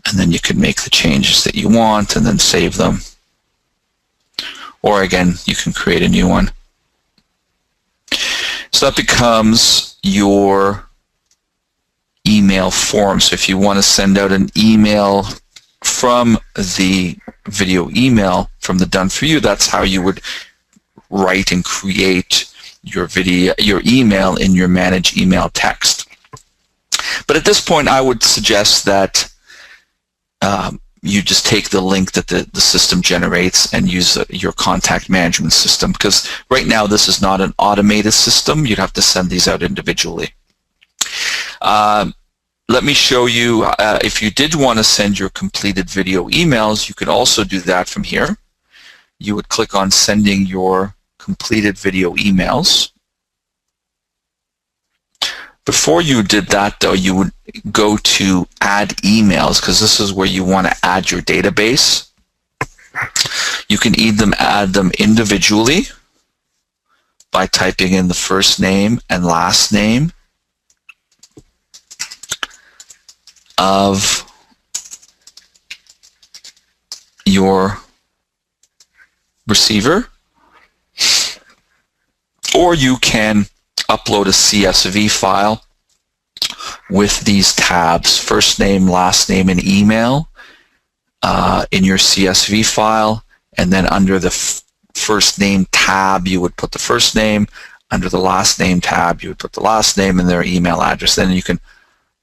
And then you could make the changes that you want and then save them. Or again, you can create a new one. So that becomes your email form. So if you want to send out an email from the video email from the Done For You, that's how you would write and create your email in your Manage Email text. But at this point, I would suggest that you just take the link that the system generates and use your contact management system, because right now this is not an automated system. You'd have to send these out individually. Let me show you, if you did want to send your completed video emails, you could also do that from here. You would click on Sending Your Completed Video Emails. Before you did that, though, you would go to Add Emails, because this is where you want to add your database. You can add them individually by typing in the first name and last name of your receiver, or you can upload a CSV file with these tabs, first name, last name, and email in your CSV file, and then under the first name tab you would put the first name, under the last name tab you would put the last name and their email address. Then you can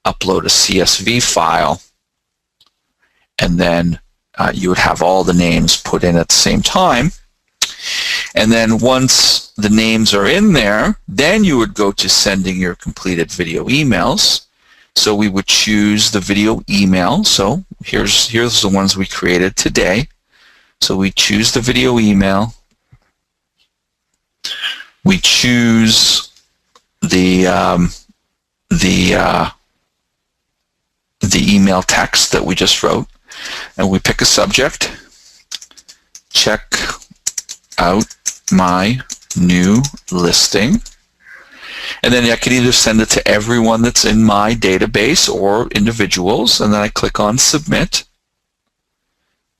upload a CSV file, and then you would have all the names put in at the same time. And then once the names are in there, then you would go to Sending Your Completed Video Emails. So we would choose the video email. So here's the ones we created today. So we choose the video email. We choose the email text that we just wrote, and we pick a subject. Check out my new listing. And then I could either send it to everyone that's in my database or individuals, and then I click on Submit,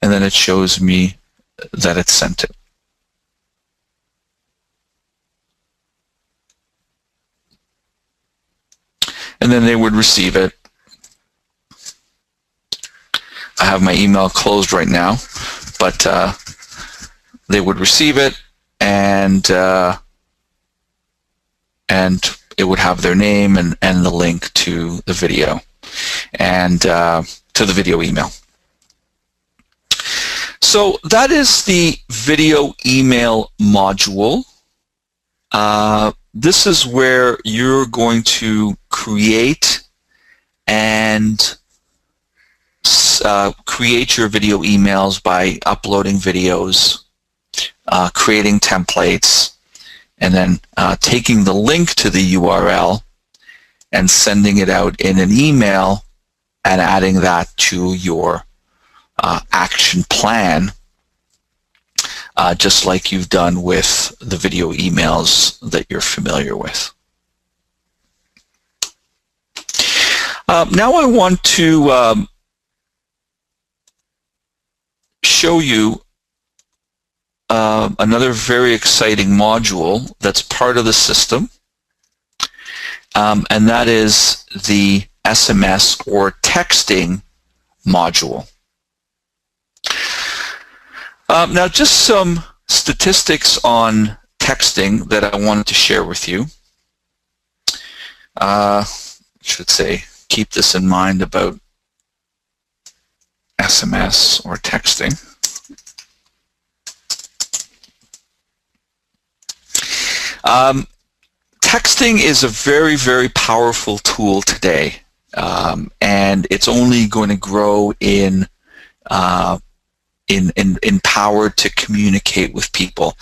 and then it shows me that it sent it. And then they would receive it. I have my email closed right now, but they would receive it, and it would have their name and the link to the video and to the video email. So that is the video email module. This is where you're going to create and create your video emails by uploading videos, creating templates, and then taking the link to the URL and sending it out in an email and adding that to your action plan, just like you've done with the video emails that you're familiar with. Now I want to show you another very exciting module that's part of the system, and that is the SMS or texting module. Now, just some statistics on texting that I wanted to share with you. Should say, keep this in mind about SMS or texting. Texting is a very, very powerful tool today, and it's only going to grow in power to communicate with people.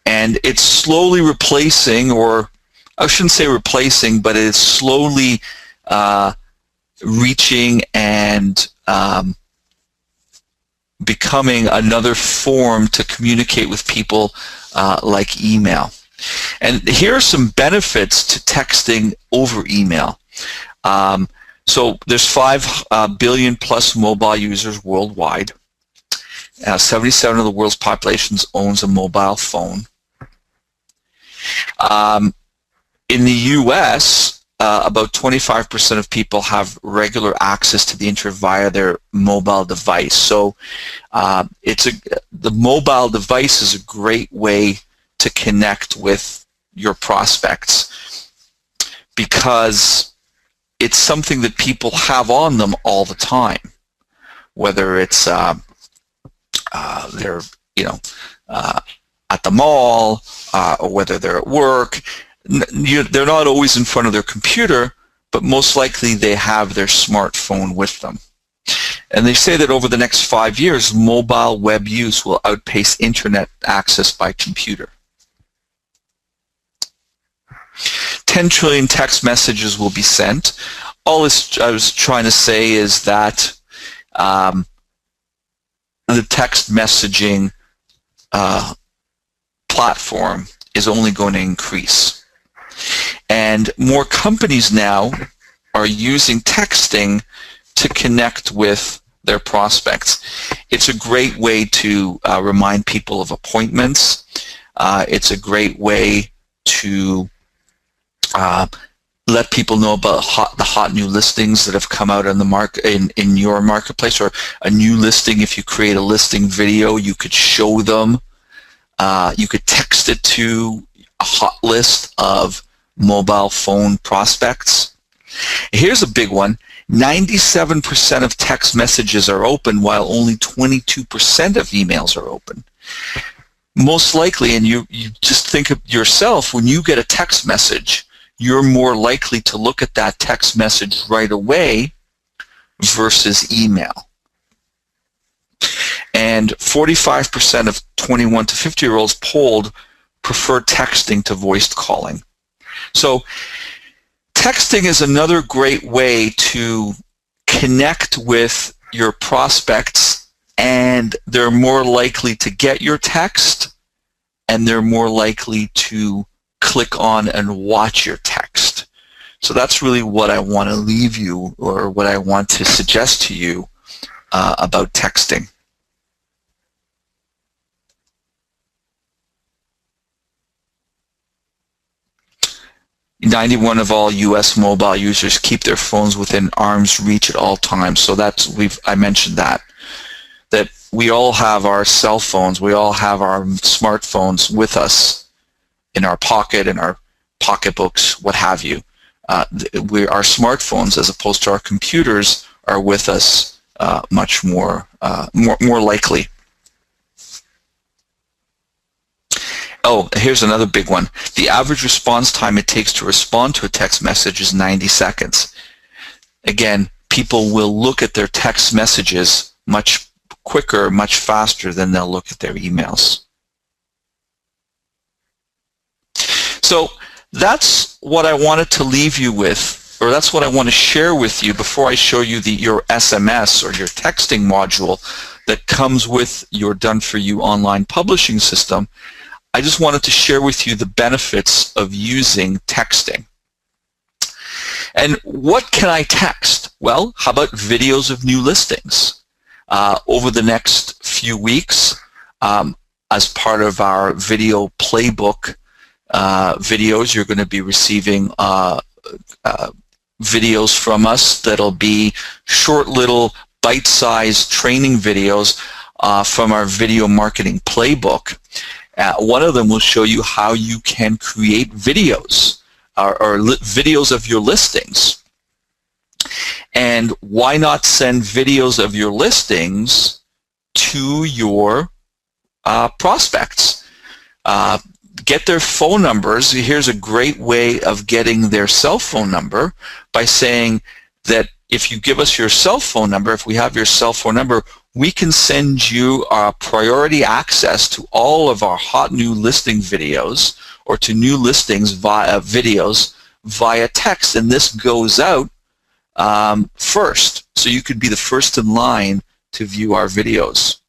And it's slowly replacing, or I shouldn't say replacing, but it's slowly reaching and becoming another form to communicate with people like email. And here are some benefits to texting over email. So there's 5 billion plus mobile users worldwide. 77% of the world's population owns a mobile phone. In the U.S., about 25% of people have regular access to the internet via their mobile device. So the mobile device is a great way to connect with your prospects because it's something that people have on them all the time, whether it's they're at the mall or whether they're at work. They're not always in front of their computer, but most likely they have their smartphone with them. And they say that over the next 5 years, mobile web use will outpace internet access by computer. 10 trillion text messages will be sent. All this I was trying to say is that the text messaging platform is only going to increase. And more companies now are using texting to connect with their prospects. It's a great way to remind people of appointments. It's a great way to let people know about the hot new listings that have come out in the in your marketplace, or a new listing. If you create a listing video, you could show them. You could text it to a hot list of mobile phone prospects. Here's a big one. 97% of text messages are open, while only 22% of emails are open. Most likely, and you just think of yourself, when you get a text message, you're more likely to look at that text message right away versus email. And 45% of 21 to 50-year-olds polled prefer texting to voiced calling. So texting is another great way to connect with your prospects, and they're more likely to get your text, and they're more likely to click on and watch your text. So that's really what I want to leave you, or what I want to suggest to you about texting. .91% of all U.S. mobile users keep their phones within arm's reach at all times. So I mentioned that we all have our cell phones, we all have our smartphones with us in our pocket, in our pocketbooks, what have you. Our smartphones, as opposed to our computers, are with us much more likely. Oh, here's another big one. The average response time it takes to respond to a text message is 90 seconds. Again, people will look at their text messages much quicker, much faster than they'll look at their emails. So that's what I wanted to leave you with, or that's what I want to share with you before I show you your SMS or your texting module that comes with your Done-For-You online publishing system. I just wanted to share with you the benefits of using texting. And what can I text? Well, how about videos of new listings? Over the next few weeks, as part of our video playbook videos, you're going to be receiving videos from us that'll be short little bite-sized training videos from our video marketing playbook. One of them will show you how you can create videos or videos of your listings. And why not send videos of your listings to your prospects? Get their phone numbers. Here's a great way of getting their cell phone number by saying that if you give us your cell phone number, if we have your cell phone number, we can send you priority access to all of our hot new listing videos, or to new listings via videos via text. And this goes out first, so you could be the first in line to view our videos.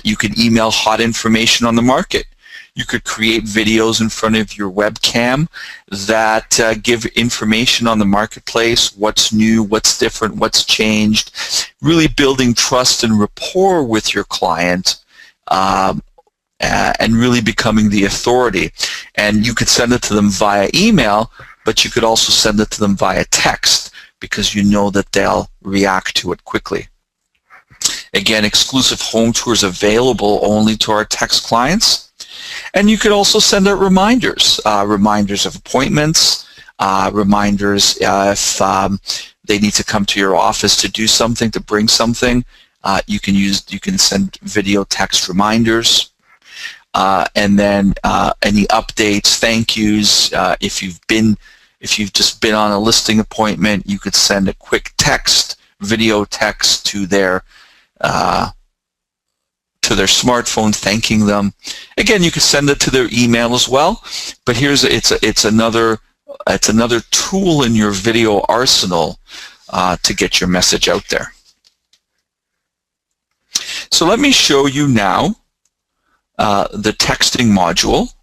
You can email hot information on the market. You could create videos in front of your webcam that give information on the marketplace, what's new, what's different, what's changed, really building trust and rapport with your client, and really becoming the authority. And you could send it to them via email, but you could also send it to them via text because you know that they'll react to it quickly. Again, exclusive home tours available only to our text clients. And you could also send out reminders, reminders of appointments, reminders if they need to come to your office to do something, to bring something. You can send video text reminders. And then any updates, thank yous. If you've just been on a listing appointment, you could send a quick text, video text to their smartphone thanking them. Again, you could send it to their email as well. But it's another tool in your video arsenal to get your message out there. So let me show you now the texting module.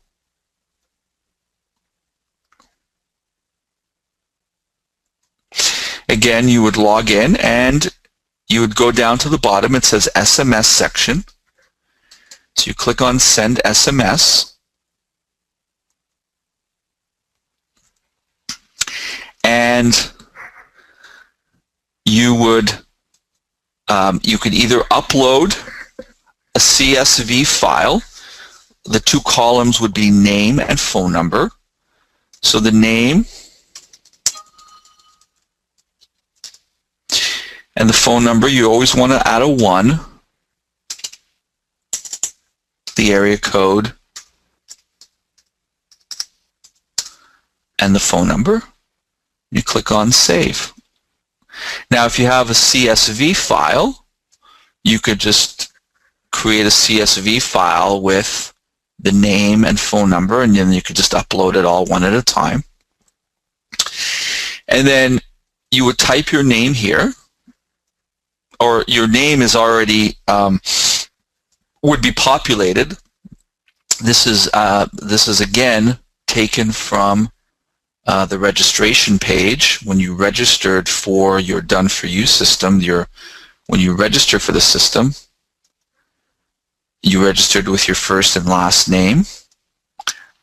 Again, you would log in and you would go down to the bottom. It says SMS section. So you click on Send SMS. And you could either upload a CSV file. The two columns would be name and phone number. So the name and the phone number, you always want to add a 1, the area code, and the phone number. You click on Save. Now, if you have a CSV file, you could just create a CSV file with the name and phone number, and then you could just upload it all one at a time. And then you would type your name here, or your name is already would be populated. This is again taken from the registration page when you registered for your Done For You system. When you register for the system, you registered with your first and last name.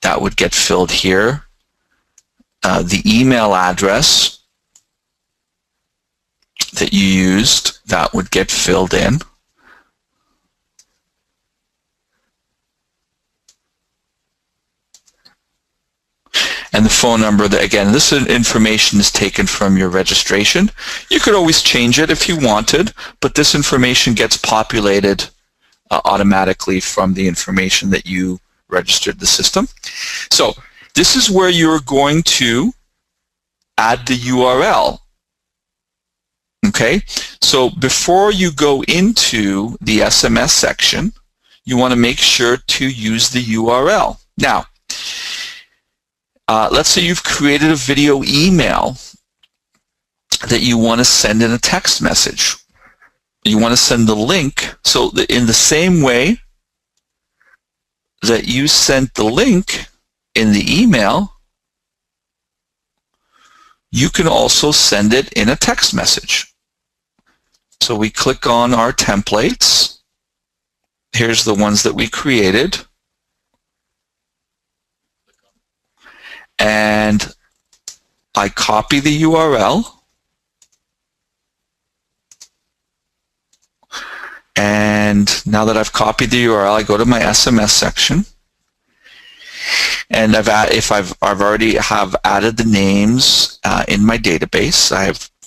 That would get filled here. The email address that you used, that would get filled in. And the phone number, that again, this information is taken from your registration. You could always change it if you wanted, but this information gets populated automatically from the information that you registered the system. So this is where you're going to add the URL. Okay, so before you go into the SMS section, you want to make sure to use the URL. Now, let's say you've created a video email that you want to send in a text message. You want to send the link. So in the same way that you sent the link in the email, you can also send it in a text message. So we click on our templates. Here's the ones that we created. And I copy the URL. And now that I've copied the URL, I go to my SMS section. And I've already have added the names in my database.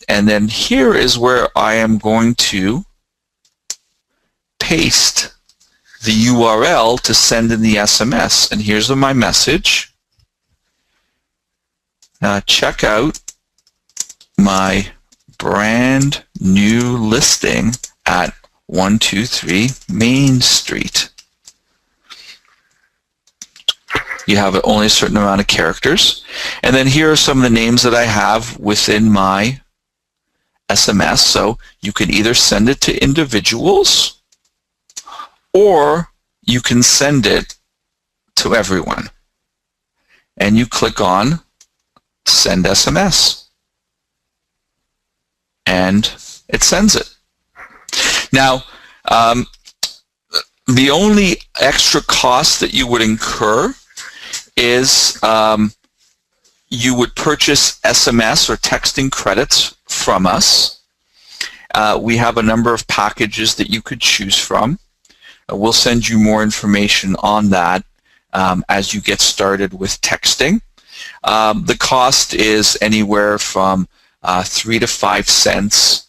And then here is where I am going to paste the URL to send in the SMS. And here's my message. Check out my brand new listing at 123 Main Street. You have only a certain amount of characters. And then here are some of the names that I have within my SMS. So you can either send it to individuals or you can send it to everyone. And you click on Send SMS. And it sends it. Now, the only extra cost that you would incur is you would purchase SMS or texting credits from us. We have a number of packages that you could choose from. We'll send you more information on that as you get started with texting. The cost is anywhere from 3 to 5 cents,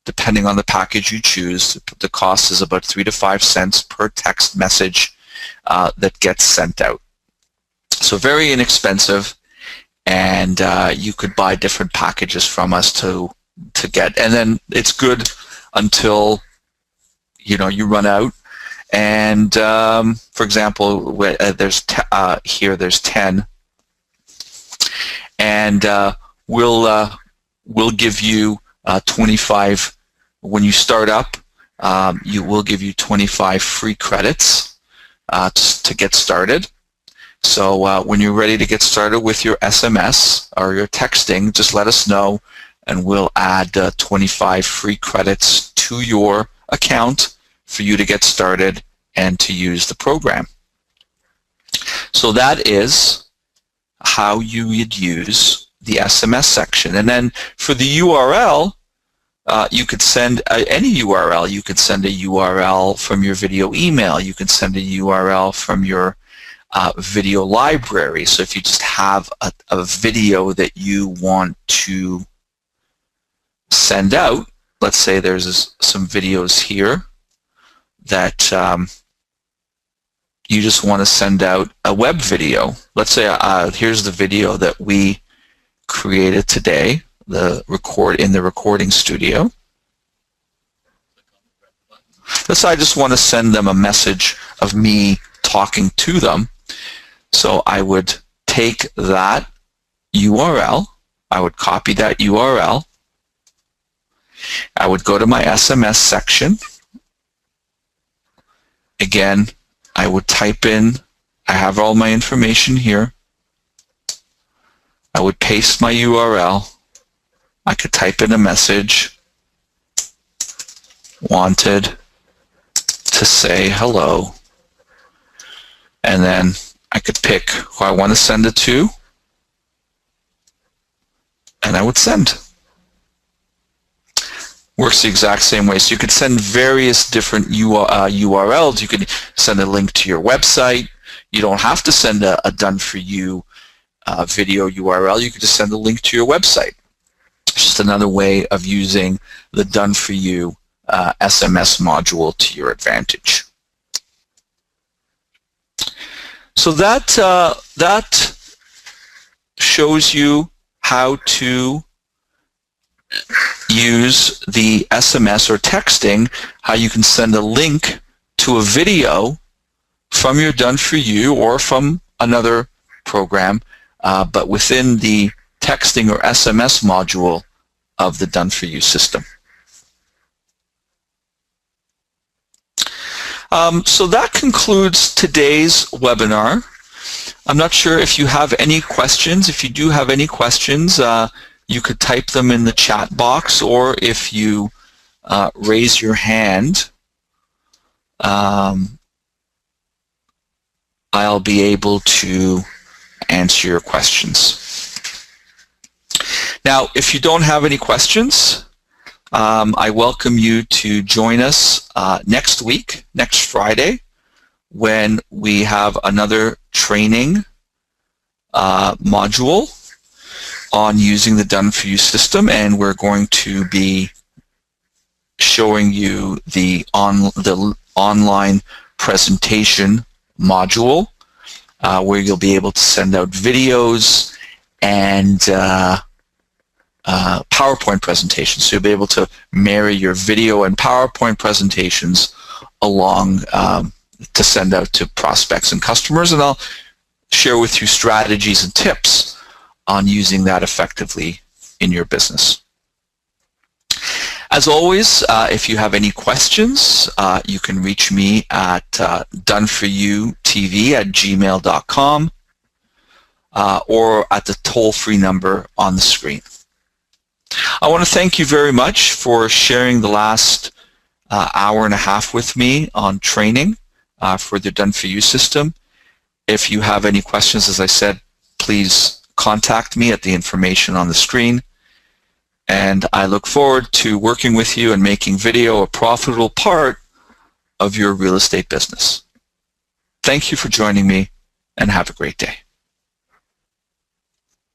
depending on the package you choose. The cost is about 3 to 5 cents per text message that gets sent out. So very inexpensive, and you could buy different packages from us to get. And then it's good until you run out. And for example, there's 10, and we'll give you 25 when you start up. Will give you 25 free credits to get started. So when you're ready to get started with your SMS or your texting, just let us know, and we'll add 25 free credits to your account for you to get started and to use the program. So that is how you would use the SMS section. And then for the URL, you could send any URL. You could send a URL from your video email. You can send a URL from your video library. So if you just have a video that you want to send out, let's say there's some videos here that you just want to send out a web video. Let's say here's the video that we created today, in the recording studio. Let's say I just want to send them a message of me talking to them. So I would take that URL, I would copy that URL, I would go to my SMS section. Again, I would type in, I have all my information here. I would paste my URL. I could type in a message, wanted to say hello, and then I could pick who I want to send it to, and I would send. Works the exact same way. So you could send various different URLs. You could send a link to your website. You don't have to send a done-for-you video URL. You could just send a link to your website. It's just another way of using the done-for-you SMS module to your advantage. So that shows you how to use the SMS or texting, how you can send a link to a video from your done-for-you or from another program, but within the texting or SMS module of the done-for-you system. So that concludes today's webinar. I'm not sure if you have any questions. If you do have any questions, you could type them in the chat box, or if you raise your hand, I'll be able to answer your questions. Now, if you don't have any questions, I welcome you to join us next week, next Friday, when we have another training module on using the done-for-you system, and we're going to be showing you the online presentation module, where you'll be able to send out videos and PowerPoint presentations. So you'll be able to marry your video and PowerPoint presentations along to send out to prospects and customers, and I'll share with you strategies and tips on using that effectively in your business. As always, if you have any questions, you can reach me at doneforyoutl untitled.tv@gmail.com or at the toll-free number on the screen. I want to thank you very much for sharing the last hour and a half with me on training for the Done-For-You system. If you have any questions, as I said, please contact me at the information on the screen. And I look forward to working with you and making video a profitable part of your real estate business. Thank you for joining me, and have a great day.